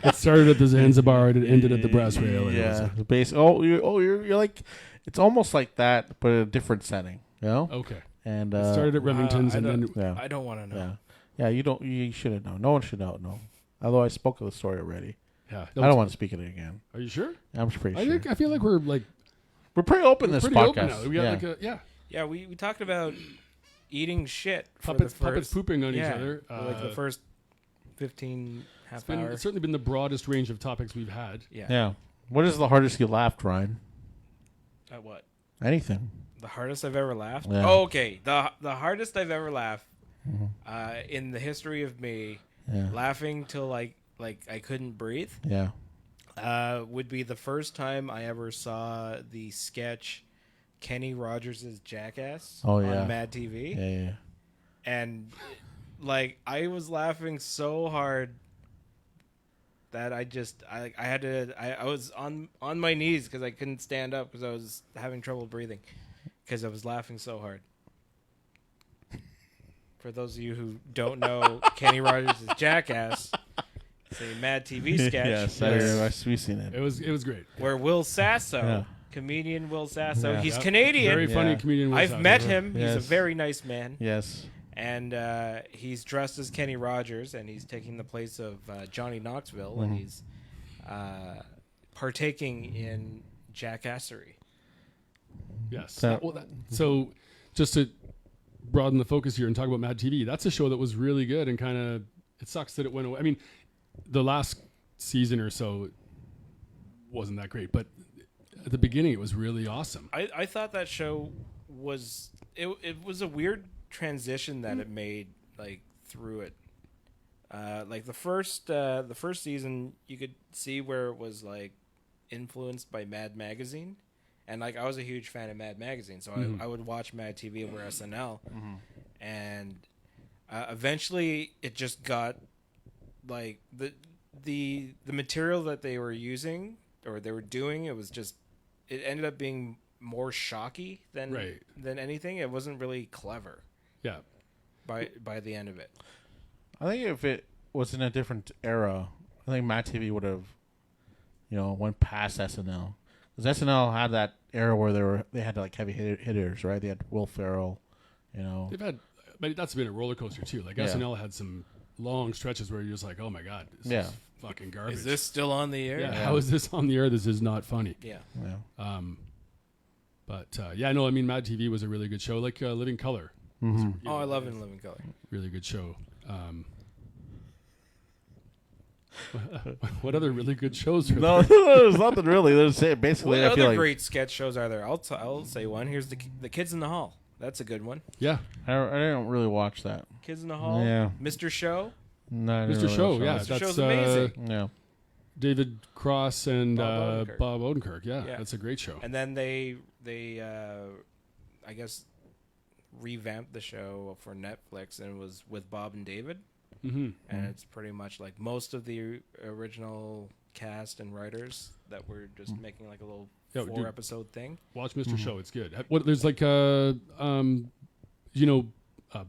It started at the Zanzibar and it ended at the Brass Rail. Yeah. You're like, it's almost like that, but in a different setting. Okay. And it started at Remington's and then. I don't want to know. Yeah. You shouldn't know. No one should know. Although I spoke of the story already. Yeah. I don't want to speak of it again. Are you sure? I'm pretty sure. I feel like we're pretty open this pretty podcast. Open now. We got Yeah, we talked about eating shit. Puppets pooping on each other. Like the first 15 half hour. It's certainly been the broadest range of topics we've had. Yeah. What is the hardest you laughed, Ryan? At what? Anything. The hardest I've ever laughed. Yeah. Oh, okay. The hardest I've ever laughed in the history of me laughing till like I couldn't breathe. Yeah. Would be the first time I ever saw the sketch Kenny Rogers' Jackass on Mad TV. Yeah. And like I was laughing so hard that I was on my knees because I couldn't stand up because I was having trouble breathing because I was laughing so hard. For those of you who don't know, Kenny Rogers' Jackass, it's a Mad TV sketch. Yes, we've seen it. It was great. Where Will Sasso, comedian Will Sasso, he's Canadian. Very funny comedian. Will Sasso. I've met him. He's a very nice man. Yes. And he's dressed as Kenny Rogers, and he's taking the place of Johnny Knoxville, and he's partaking in jackassery. Yes. So just to broaden the focus here and talk about Mad TV, that's a show that was really good, and kind of it sucks that it went away. I mean, the last season or so wasn't that great, but at the beginning it was really awesome. I thought that show was it was a weird transition that it made like through it. Like the first season, you could see where it was like influenced by Mad Magazine, and like I was a huge fan of Mad Magazine, so I would watch Mad TV over SNL, and eventually it just got like the material that they were using or they were doing. It ended up being more shocky than anything. It wasn't really clever. Yeah. By the end of it, I think if it was in a different era, I think Mad TV would have, went past SNL, because SNL had that era where they had like heavy hitters, right? They had Will Ferrell, They've had, but that's been a roller coaster too. Like SNL had some long stretches where you're just like, oh my god, this is fucking garbage. Is this still on the air? Yeah. How is this on the air? This is not funny. Yeah. But I mean, Mad TV was a really good show, like Living Color. I love In Living Color. Really good show. What other really good shows are there? There's nothing really. There's basically. What I feel other like great sketch shows are there? I'll say one. Here's the Kids in the Hall. That's a good one. Yeah, I don't really watch that. Kids in the Hall. Yeah. Mr. Show. No, I didn't Mr. really Show. watch Yeah, that. Mr. Show's amazing. Yeah. David Cross and Bob Odenkirk. Yeah, that's a great show. And then they I guess revamped the show for Netflix, and it was with Bob and David. And it's pretty much like most of the original cast and writers that were just making like a little 4-episode thing. Watch Mr. Show; it's good. There's like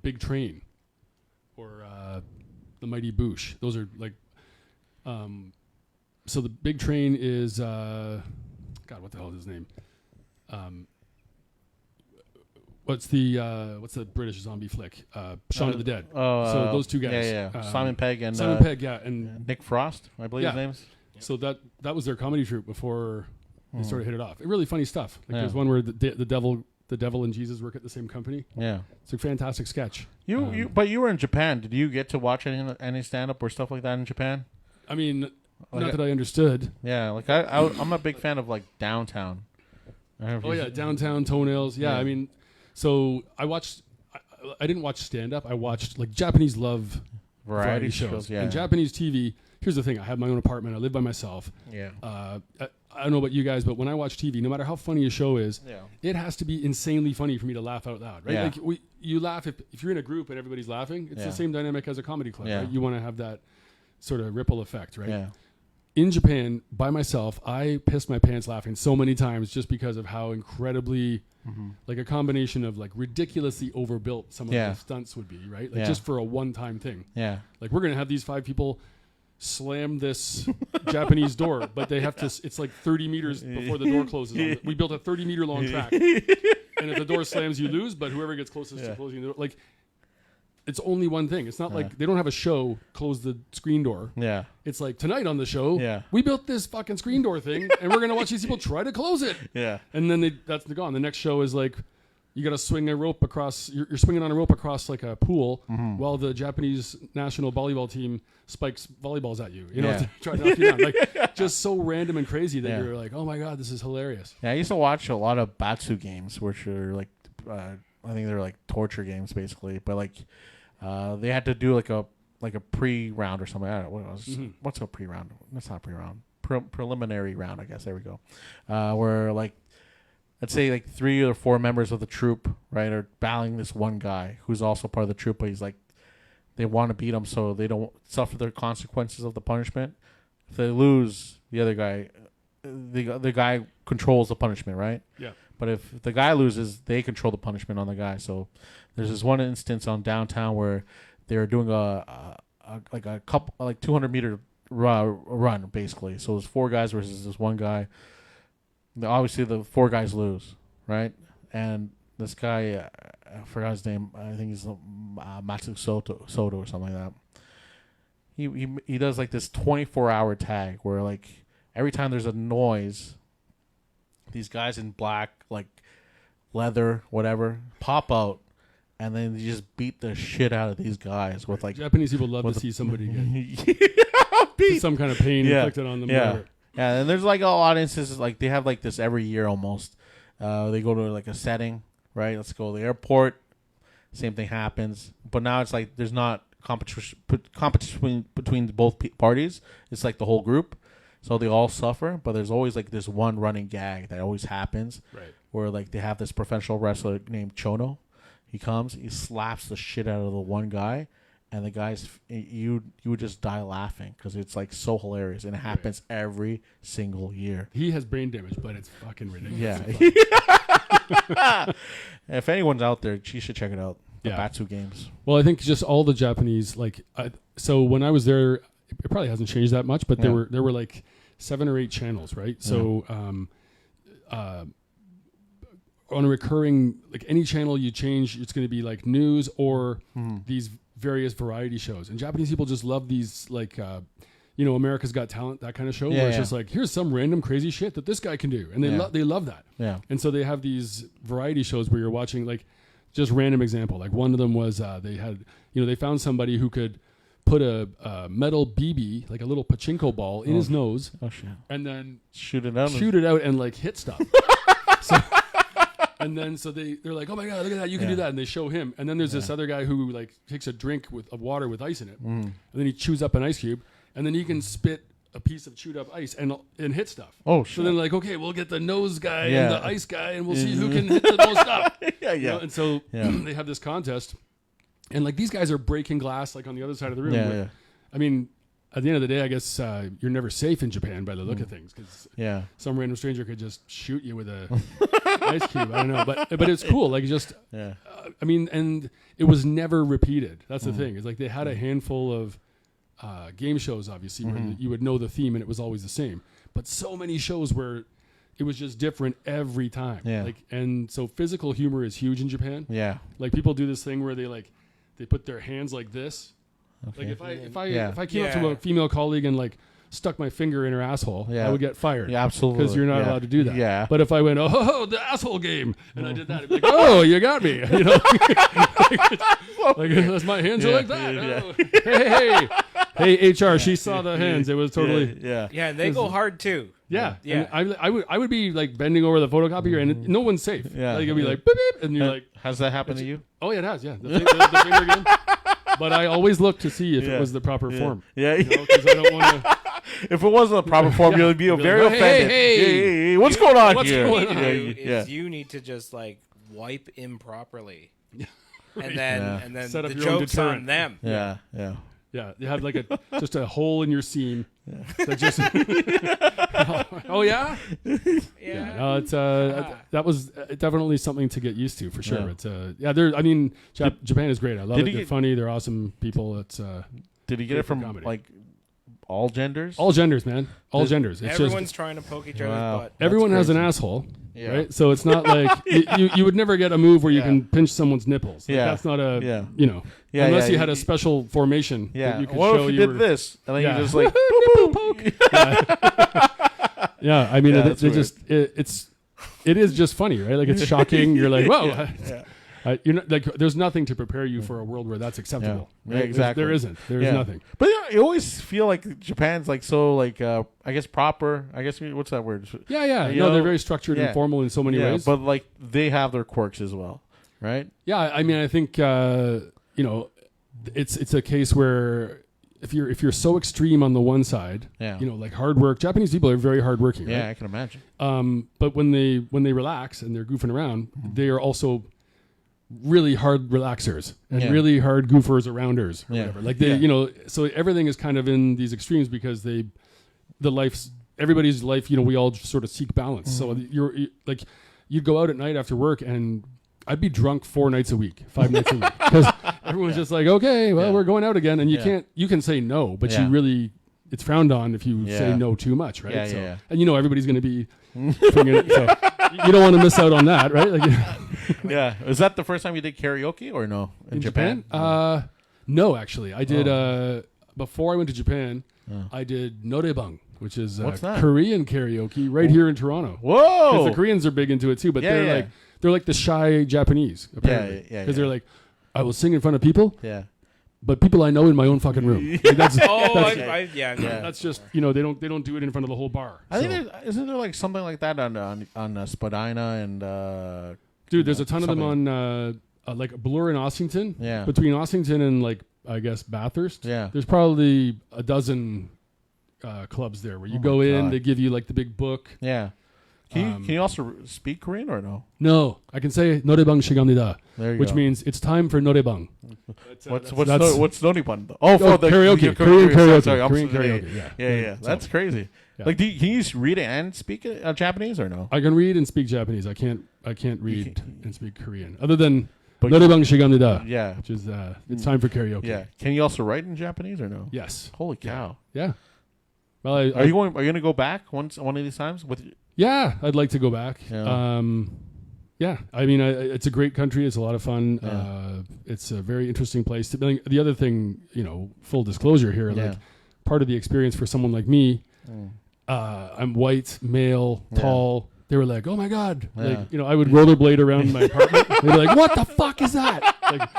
Big Train or The Mighty Boosh. Those are like so the Big Train is God, what the hell is his name? What's the British zombie flick? Shaun of the Dead. So those two guys. Yeah. Simon Pegg and and Nick Frost, I believe his name's. So that was their comedy troupe before they sort of hit it off. Really funny stuff. Like there's one where the devil and Jesus work at the same company. Yeah, it's a fantastic sketch. But you were in Japan. Did you get to watch any stand up or stuff like that in Japan? I mean, not that I understood. Yeah, like I'm a big fan of like Downtown. Downtown Toenails. Yeah, I mean. So I didn't watch stand-up. I watched like Japanese love variety shows. Yeah. And Japanese TV, here's the thing. I have my own apartment. I live by myself. Yeah. I don't know about you guys, but when I watch TV, no matter how funny a show is, it has to be insanely funny for me to laugh out loud, right? Yeah. Like you laugh if you're in a group and everybody's laughing. It's the same dynamic as a comedy club, right? You want to have that sort of ripple effect, right? Yeah. In Japan, by myself, I pissed my pants laughing so many times just because of how incredibly, like a combination of like ridiculously overbuilt some of the stunts would be, right? Like just for a one-time thing. Yeah. Like we're going to have these 5 people slam this Japanese door, but they have to, it's like 30 meters before the door closes. We built a 30-meter long track. And if the door slams, you lose, but whoever gets closest to closing the door, like, it's only one thing. It's not like they don't have a show close the screen door. Yeah. It's like tonight on the show, we built this fucking screen door thing and we're going to watch these people try to close it. Yeah. And then that's gone. The next show is like you got to swing a rope across. You're swinging on a rope across like a pool while the Japanese national volleyball team spikes volleyballs at you. You know, to try to knock you down. Like just so random and crazy that you're like, oh my god, this is hilarious. Yeah, I used to watch a lot of Batsu games, which are like, I think they're like torture games basically. But like, they had to do like a pre-round or something. I don't know what it was. What's a pre-round? That's not pre-round. Preliminary round, I guess. There we go. Where like, let's say like 3 or 4 members of the troop, right, are battling this one guy who's also part of the troop, but he's like, they want to beat him so they don't suffer the consequences of the punishment. If they lose, the other guy, the guy controls the punishment, right? Yeah. But if the guy loses, they control the punishment on the guy. So there's this one instance on downtown where they were doing a 200-meter run basically. So there's 4 guys versus this one guy. Obviously, the 4 guys lose, right? And this guy, I forgot his name. I think he's Matsu Soto or something like that. He does like this 24-hour tag where like every time there's a noise, these guys in black, like leather, whatever, pop out, and then they just beat the shit out of these guys with like Japanese people love to see somebody get some kind of pain inflicted on them. Yeah. Yeah, and there's like a lot of instances like they have like this every year almost. They go to like a setting, right? Let's go to the airport. Same thing happens, but now it's like there's not competition between both parties. It's like the whole group, so they all suffer. But there's always like this one running gag that always happens, right? Where like they have this professional wrestler named Chono. He comes, he slaps the shit out of the one guy. And the guys, you would just die laughing because it's like so hilarious, and it happens every single year. He has brain damage, but it's fucking ridiculous. Yeah. If anyone's out there, you should check it out. The Batsu games. Well, I think just all the Japanese so when I was there, it probably hasn't changed that much, but there were like 7 or 8 channels, right? So on a recurring, like any channel you change, it's going to be like news or these various variety shows. And Japanese people just love these, like, America's Got Talent, that kind of show, where it's just like, here's some random crazy shit that this guy can do. And they love that. Yeah. And so they have these variety shows where you're watching, like, just random example. Like one of them was they had, they found somebody who could put a metal BB, like a little pachinko ball, in his nose. Oh, shit. And then shoot it out and, like, hit stuff. And then so they're like, oh my god, look at that, you can do that, and they show him. And then there's this other guy who like takes a drink of water with ice in it, and then he chews up an ice cube, and then he can spit a piece of chewed up ice and hit stuff. Oh shit! So then like, okay, we'll get the nose guy and the ice guy, and we'll see who can hit the most stuff. And so they have this contest, and like these guys are breaking glass like on the other side of the room. I mean, at the end of the day, I guess you're never safe in Japan by the look of things, because some random stranger could just shoot you with a ice cube. I don't know, but it's cool. Like just, I mean, and it was never repeated. That's the thing. It's like they had a handful of game shows, obviously, where you would know the theme and it was always the same. But so many shows where it was just different every time. Yeah. Like, and so physical humor is huge in Japan. Yeah. Like people do this thing where they put their hands like this. Okay. Like if I came up to a female colleague and like stuck my finger in her asshole, I would get fired. Yeah, absolutely. Because you're not allowed to do that. Yeah. But if I went, oh, the asshole game, and I did that, it'd be like, oh, you got me. You know, like that's my hands are like that. Oh. Hey, HR, she saw the hands. It was totally yeah. And they go hard too. Yeah. And I would be like bending over the photocopier, and no one's safe. Yeah. Like it'd be like beep, beep, and you're like, has that happened to you? Oh yeah, it has. Yeah. The finger game. But I always look to see if it was the proper form. Yeah. Because I don't want to. If it wasn't the proper form, you'd be very offended. Hey, what's going on here? You need to just like wipe improperly, and then the joke's on them. Yeah. You have like just a hole in your seam. That just oh yeah. No, it's that was definitely something to get used to for sure. It's I mean, Japan is great. I love it. They're funny. They're awesome people. It's did he get it from comedy. Like all genders? All genders, man. All genders. It's everyone's trying to poke each other's butt. Everyone has an asshole, right? So it's not like you would never get a move where you can pinch someone's nipples. Like, that's not a unless you had a special formation. Yeah. That you could what show if you did this and then you just like nipple poke. I mean, it's it is just funny, right? Like it's shocking. You're like, whoa. Yeah. You're not, like, there's nothing to prepare you for a world where that's acceptable. Yeah, Right? exactly. There isn't. There's nothing. But you always feel like Japan's like so like I guess proper. I guess what's that word? Yeah. You know, They're very structured and formal in so many ways. But like they have their quirks as well, right? Yeah, I mean, I think it's a case where if you're so extreme on the one side, like hard work. Japanese people are very hardworking. Yeah, right? I can imagine. But when they relax and they're goofing around, they are also really hard relaxers and really hard goofers arounders or whatever. Like they, so everything is kind of in these extremes because everybody's life, we all sort of seek balance. So you're like, you'd go out at night after work and I'd be drunk 4 nights a week, 5 nights a week, because everyone's just like, okay, well, we're going out again. And you can say no, but it's frowned on if you say no too much. Right. And everybody's going to be, so you don't want to miss out on that. Right. Like, Is that the first time you did karaoke or no? In Japan? No, actually I did, before I went to Japan, I did norebang, which is Korean karaoke right here in Toronto. Whoa! Because the Koreans are big into it too, but they're like the shy Japanese, apparently. Because they're like, I will sing in front of people. Yeah. But people I know in my own fucking room. Like that's just they don't do it in front of the whole bar. I think isn't there like something like that on Spadina and dude, there's a ton of them on like Bloor and Ossington. Yeah. Between Ossington and like I guess Bathurst. Yeah. There's probably a dozen clubs there where you go in, they give you like the big book. Yeah. Can you also speak Korean or no? No, I can say norebang 시간이다, which go. means it's time for norebang. What's norebang? Oh, for the karaoke. Korean karaoke. Sorry, Korean karaoke. Yeah. That's crazy. Yeah. Like, can you read it and speak Japanese or no? I can read and speak Japanese. I can't read and speak Korean. Other than norebang 시간이다. Yeah. Which is it's time for karaoke. Yeah. Can you also write in Japanese or no? Yes. Holy cow. Yeah. Well, are you going to go back one of these times with? Yeah, I'd like to go back. Yeah. I mean, it's a great country. It's a lot of fun. Yeah. It's a very interesting place. The other thing, full disclosure here, like part of the experience for someone like me, I'm white, male, tall. They were like, oh my God. Like, I would rollerblade around my apartment. They'd be like, what the fuck is that? Like,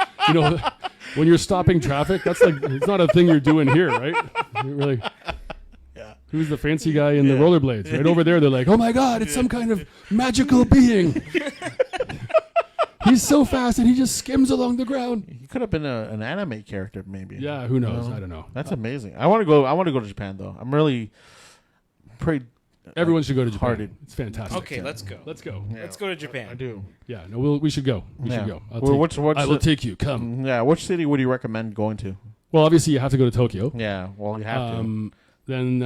when you're stopping traffic, that's like, it's not a thing you're doing here, right? You're like, who's the fancy guy in the rollerblades? Right over there, they're like, oh my God, it's some kind of magical being. He's so fast and he just skims along the ground. He could have been an anime character, maybe. Yeah, who knows? I don't know. That's amazing. I want to go to Japan though. I'm really pretty. Everyone should go to Japan. It's fantastic. Okay, let's go. Yeah. Let's go to Japan. I do. Yeah, no, we should go. We should go. I will take you. Come. Yeah, which city would you recommend going to? Well, obviously you have to go to Tokyo. Yeah, well you have to. Then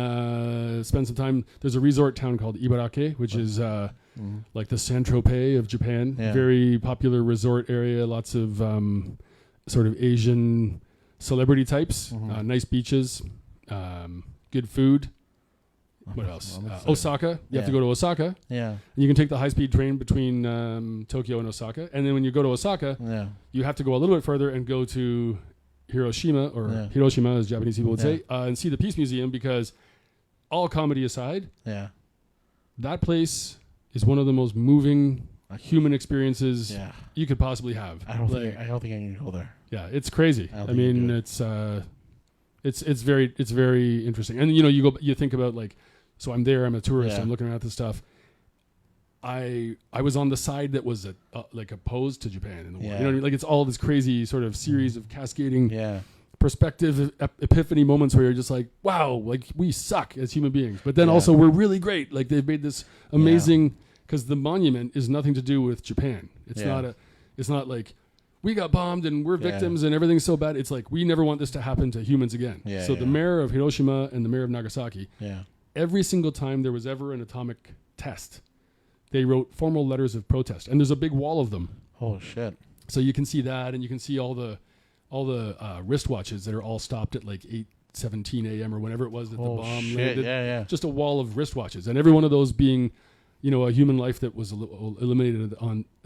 spend some time. There's a resort town called Ibaraki, which is like the Saint-Tropez of Japan. Yeah. Very popular resort area. Lots of sort of Asian celebrity types. Nice beaches. Good food. What else? Osaka. You have to go to Osaka. Yeah. You can take the high-speed train between Tokyo and Osaka. And then when you go to Osaka, you have to go a little bit further and go to Hiroshima, or Hiroshima as Japanese people would say, and see the Peace Museum, because all comedy aside, that place is one of the most moving human experiences you could possibly have. I don't think I can go there. Yeah, it's crazy. I mean, it's very interesting. And you think about like, so I'm there, I'm a tourist, I'm looking at this stuff. I was on the side that was like opposed to Japan in the war. You know what I mean? Like, it's all this crazy sort of series of cascading perspective epiphany moments where you're just like, wow, like we suck as human beings, but then also we're really great. Like, they've made this amazing, because the monument is nothing to do with Japan. It's not like we got bombed and we're victims and everything's so bad. It's like, we never want this to happen to humans again. So the mayor of Hiroshima and the mayor of Nagasaki, every single time there was ever an atomic test, they wrote formal letters of protest, and there's a big wall of them. Oh shit! So you can see that, and you can see all the wristwatches that are all stopped at like 8:17 a.m. or whenever it was that the bomb landed. Just a wall of wristwatches, and every one of those being, a human life that was eliminated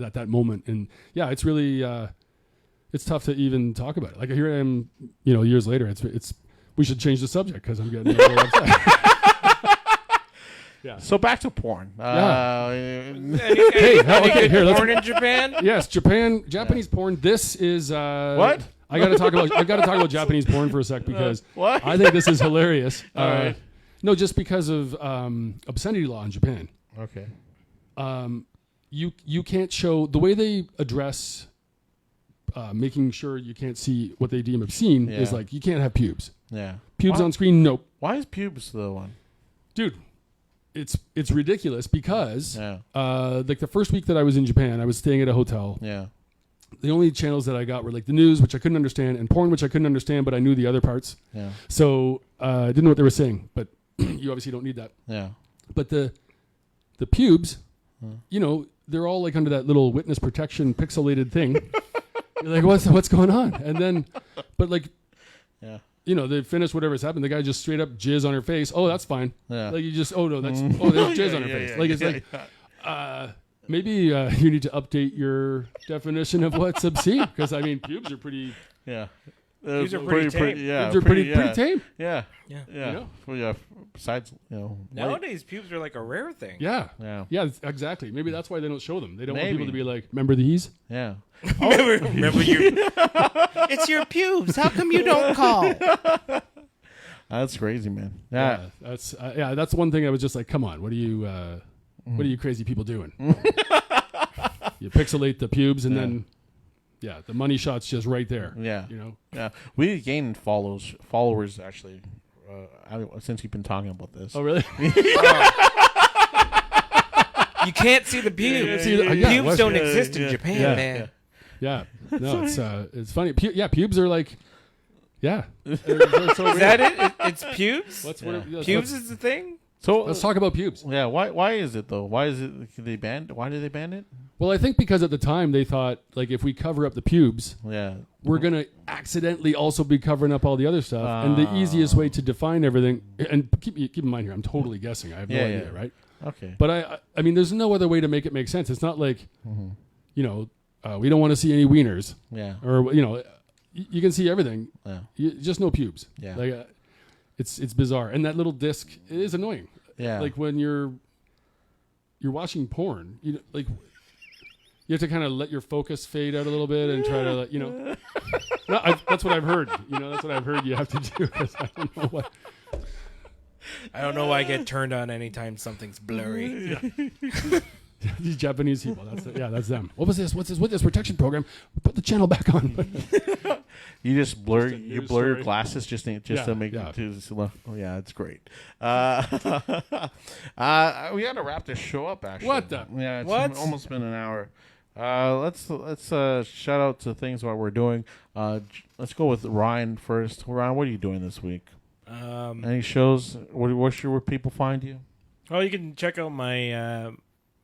at that moment. And it's really it's tough to even talk about it. Like, here I am, years later. It's we should change the subject because I'm getting a little upset. Yeah. So back to porn. Okay, here, porn in Japan? Yes, Japanese porn. This is What? I got to talk about Japanese porn for a sec because What? I think this is hilarious. All right. No, just because of obscenity law in Japan. Okay. You can't show the way they address making sure you can't see what they deem obscene is like you can't have pubes. Yeah. Pubes on screen, nope. Why is pubes the one? Dude, it's ridiculous because like the first week that I was in Japan, I was staying at a hotel. Yeah. The only channels that I got were like the news, which I couldn't understand, and porn, which I couldn't understand, but I knew the other parts. Yeah. So I didn't know what they were saying, but you obviously don't need that. Yeah. But the pubes, you know, they're all like under that little witness protection pixelated thing. You're like, what's going on? And then, but like, you know, they finish whatever's happened. The guy just straight up jizz on her face. Oh, that's fine. Yeah. Like you just, there's jizz on her face. Like it's like, maybe you need to update your definition of what's obscene because I mean, pubes are pretty. Yeah. These are pretty tame. Yeah. Pubes are pretty tame. Yeah. Yeah. Yeah. You know? Well, yeah. Besides, you know, Nowadays, pubes are like a rare thing. Yeah. Yeah. Yeah, exactly. Maybe that's why they don't show them. They don't want Maybe. people to be like, remember these? Yeah. Remember your... It's your pubes. How come you don't call? That's crazy, man. Yeah. That's one thing I was just like, come on, what are you crazy people doing? You pixelate the pubes and then the money shot's just right there. Yeah. You know? Yeah. We gained followers actually since you've been talking about this. Oh really? You can't see the pubes. Yeah. Pubes don't exist in Japan, man. Yeah. No, it's funny. Pubes are like they're so Is that it? It's pubes? Pubes is the thing? So let's talk about pubes. Yeah, why is it though? Why is it they banned? Why did they ban it? Well, I think because at the time they thought like if we cover up the pubes, we're gonna accidentally also be covering up all the other stuff. And the easiest way to define everything, and keep in mind here, I'm totally guessing. I have no idea, right? Okay. But I mean, there's no other way to make it make sense. It's not like, you know, we don't want to see any wieners. Yeah. Or you know, you can see everything. Yeah. Just no pubes. Yeah. Like it's bizarre, and that little disc it is annoying. Yeah. Like when you're watching porn, you know, like. You have to kind of let your focus fade out a little bit and try to, you know. That's what I've heard. You know, that's what I've heard you have to do. I don't know what. I don't know why I get turned on anytime something's blurry. Yeah. These Japanese people. That's them. What's this with this protection program? Put the channel back on. You just blur your glasses just to make it too slow. Oh yeah, it's great. We got to wrap this show up actually. What the? Yeah, it's almost been an hour. Let's shout out to things what we're doing. Let's go with Ryan first. Ryan, what are you doing this week? Any shows? Where people find you? Oh, you can check out my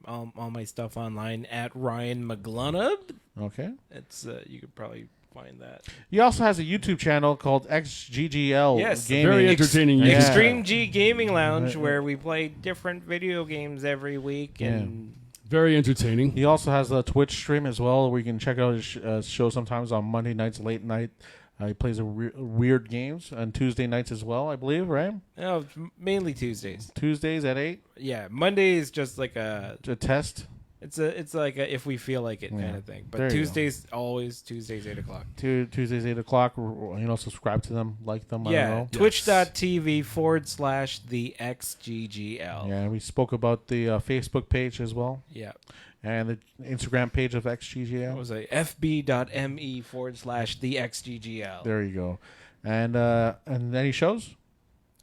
all my stuff online at Ryan McGlunab. Okay, it's you could probably find that. He also has a YouTube channel called XGGL. Yes, Gaming. Very entertaining. Extreme G Gaming Lounge, where we play different video games every week and. Very entertaining. He also has a Twitch stream as well where you can check out his show sometimes on Monday nights, late night. He plays weird games on Tuesday nights as well, I believe, right? No, mainly Tuesdays. Tuesdays at 8? Yeah, Monday is just like a test. It's like a if we feel like it kind of thing. But Tuesdays, always Tuesdays 8 o'clock. Tuesdays 8 o'clock. You know, subscribe to them, like them. Yeah, I don't know. Twitch.tv/the XGGL. Yeah, we spoke about the Facebook page as well. Yeah. And the Instagram page of XGGL. What was it? fb.me/the XGGL. There you go. And any shows?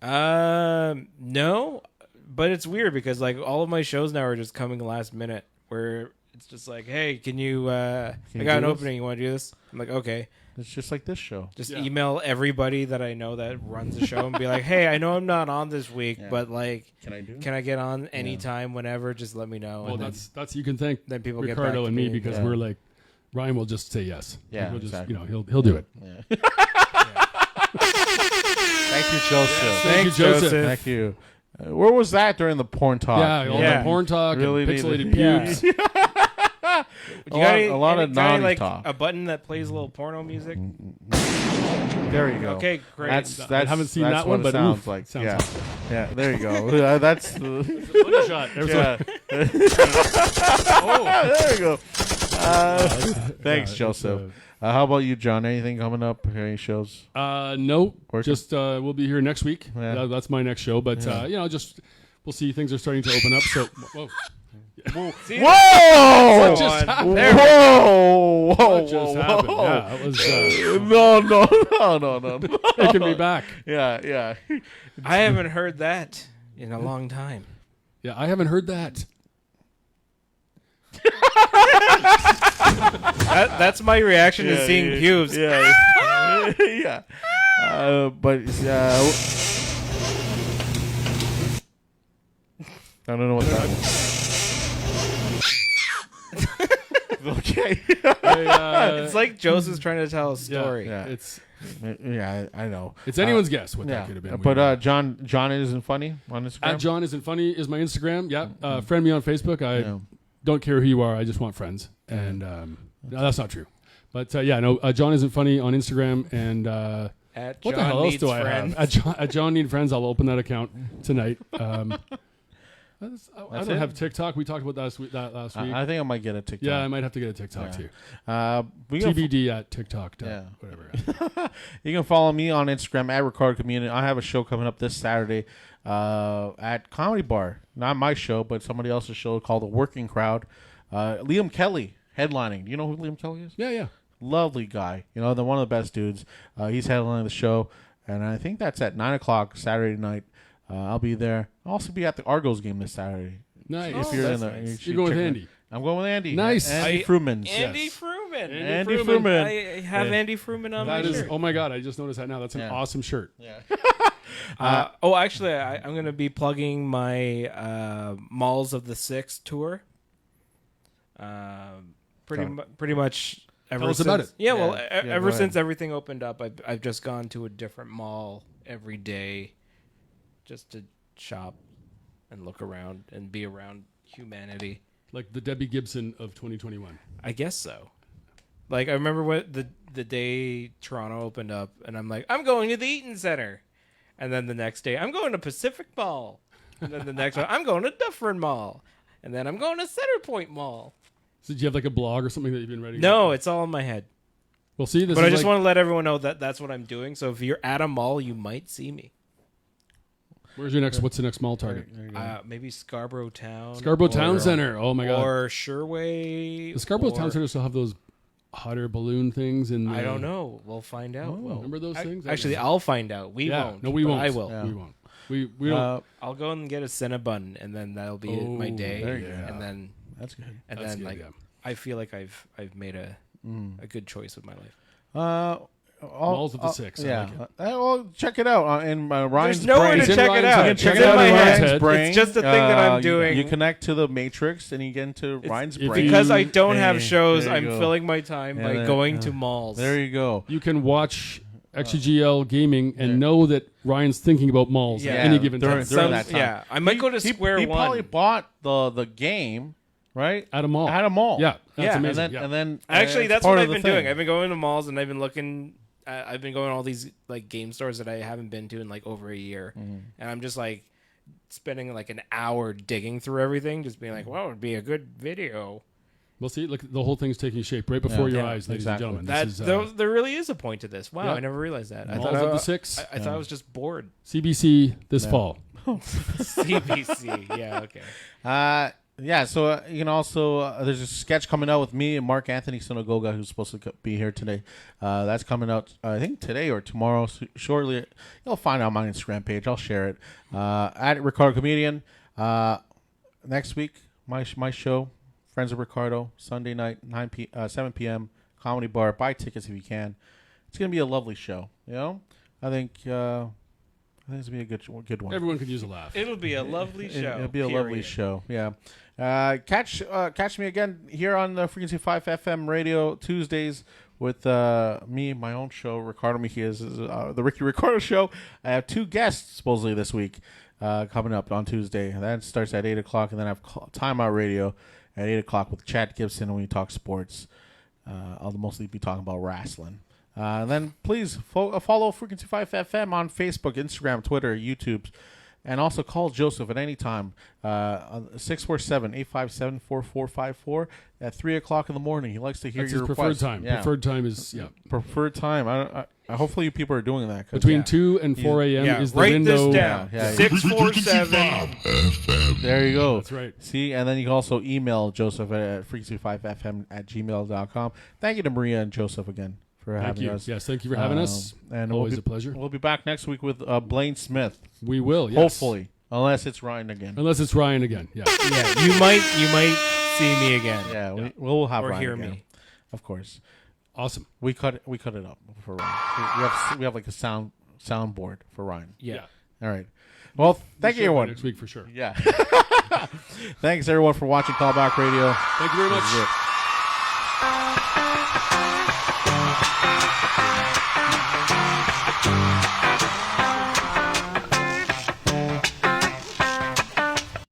No, but it's weird because like all of my shows now are just coming last minute. Where it's just like, hey, can you? I got an opening. You want to do this? I'm like, okay. It's just like this show. Just email everybody that I know that runs the show and be like, hey, I know I'm not on this week, but like, can I get on anytime, whenever? Just let me know. Well, that's you can thank then people Ricardo get back to and me because we're like, Ryan will just say yes. Yeah, we'll just, exactly. you know, he'll do it. Yeah. Thank you, Joseph. Yes, thank you, Joseph. Thank you. Where was that during the porn talk? Yeah, all the porn talk, really and pixelated pubes. A lot of naughty like talk. A button that plays a little porno music. There you go. Okay, great. I haven't seen that one, but sounds like. Sounds awesome. Yeah, there you go. That's Money shot. yeah. Oh, There you go. Thanks, yeah, Joseph. How about you, John? Anything coming up? Any shows? No, Working? just we'll be here next week. Yeah. That's my next show. But just we'll see. Things are starting to open up. So whoa. See, Whoa! What just happened? Whoa! What just happened? Yeah, it was No. taking me back. Yeah. I haven't heard that in a long time. Yeah, I haven't heard that. That's my reaction to seeing pubes. Yeah. Yeah. But I don't know what that is. Okay. It's like Joseph's trying to tell a story. Yeah. It's I know. it's anyone's guess what that could have been. But John isn't funny on Instagram. At John Isn't Funny is my Instagram. Yeah, friend me on Facebook. I don't care who you are. I just want friends. And no, that's not true. But John Isn't Funny on Instagram. And At what John the hell else Needs do I Friends. have? At John Need Friends. I'll open that account tonight. I don't have TikTok. We talked about that last week. I think I might get a TikTok. Yeah, I might have to get a TikTok too. We can TBD at TikTok. Whatever. You can follow me on Instagram at Ricardo Community. I have a show coming up this Saturday at Comedy Bar. Not my show, but somebody else's show called The Working Crowd. Liam Kelly headlining. Do you know who Liam Kelly is? Yeah. Lovely guy. They're one of the best dudes. He's headlining the show, and I think that's at 9 o'clock Saturday night. I'll be there. I'll also be at the Argos game this Saturday. Nice. If you're in there, nice. You're going with Andy. I'm going with Andy. Nice. Andy Fruman. Andy Fruman. Andy Fruman. I have Andy Fruman on my That is. shirt. Oh my god! I just noticed that now. That's an Yeah. awesome shirt. Yeah. Actually, I'm going to be plugging my Malls of the Six tour. Pretty much. Tell us about it. Yeah, Yeah. well, Yeah, ever go since ahead. everything opened up, I've just gone to a different mall every day, just to shop and look around and be around humanity. Like the Debbie Gibson of 2021. I guess so. Like I remember what the day Toronto opened up, and I'm like, I'm going to the Eaton Center, and then the next day I'm going to Pacific Mall, and then the next one I'm going to Dufferin Mall, and then I'm going to Centerpoint Mall. So do you have like a blog or something that you've been writing? No, it's all in my head. Well, see, this But is I just like, want to let everyone know that that's what I'm doing. So if you're at a mall, you might see me. Where's your next? What's the next mall target? Maybe Scarborough Town. Scarborough Town Center. Oh my god. Or Sherway. The Scarborough or- Town Center still have those hotter balloon things. And I don't know. We'll find out. Oh, remember those things? Actually, I'll find out. We won't. No, we but won't. I will. Yeah. We won't. We don't. I'll go and get a Cinnabon, and then that'll be my day. there you go. And then That's good. That's good, yeah. I feel like I've made a good choice with my life. Malls of the Six. I Yeah. like it. Well, check it out in Ryan's There's nowhere brain. to It's in check it Ryan's out. head. It's Check in it out my in Ryan's head. head. It's just a thing that I'm You doing. connect to the Matrix, and you get into Ryan's if brain. Because I don't have Hey, shows, there you I'm go. filling my time by there- going to malls. There you go. You can watch XGL Gaming and know that Ryan's thinking about malls Yeah. at any given During- time. during that time. Yeah, I might go to Square He One. probably bought the game, right? At a mall. At a mall. Yeah, that's Yeah. amazing. And then Actually, it's that's part what of I've the been doing. thing. I've been going to malls and I've been looking. I've been going to all these like game stores that I haven't been to in like over a year, and I'm just like spending like an hour digging through everything, just being like, "Wow, it'd be a good video." Well, see, look, the whole thing's taking shape right before your Yeah, eyes, ladies exactly. and gentlemen. That This is there really is a point to this. Wow, yeah. I never realized that. I Malls thought of the Six. I thought I was just bored. CBC this fall. CBC, yeah, okay. Yeah, so you can also there's a sketch coming out with me and Mark Anthony Sinagoga, who's supposed to be here today. That's coming out, I think today or tomorrow. Shortly, you'll find out on my Instagram page. I'll share it at Ricardo Comedian. Next week, my show, Friends of Ricardo, Sunday night, 7 p.m. Comedy Bar. Buy tickets if you can. It's gonna be a lovely show. I think it's gonna be a good one. Everyone could use a laugh. It'll be a lovely show. It'll be a lovely show. Yeah. Catch me again here on the Frequency 5 FM radio Tuesdays with me, my own show, Ricardo Mejia's the Ricky Ricardo Show. I have 2 guests supposedly this week coming up on Tuesday. That starts at 8 o'clock, and then I have Time Out Radio at 8 o'clock with Chad Gibson, and we talk sports. I'll mostly be talking about wrestling. And then please follow Frequency 5 FM on Facebook, Instagram, Twitter, YouTube. And also call Joseph at any time, 647-857-4454 at 3 o'clock in the morning. He likes to hear That's your his preferred requests. time. Yeah. Preferred time is, Preferred time. Hopefully you people are doing that. Between 2 and 4 a.m. is the write window. this down. 647. There you go. That's right. See, and then you can also email Joseph at freaks25fm@gmail.com. Thank you to Maria and Joseph again for having us. Yes, thank you for having us. And always a pleasure. We'll be back next week with Blaine Smith. We will, yes. Hopefully. Unless it's Ryan again. Unless it's Ryan again. Yeah. Yeah, you might see me again. Yeah, we'll have or Ryan hear again. me. Of course. Awesome. We cut it up for Ryan. We have like a soundboard for Ryan. Yeah. All right. Well, thank you everyone. Next week for sure. Yeah. Thanks everyone for watching Callback Radio. Thank you very much.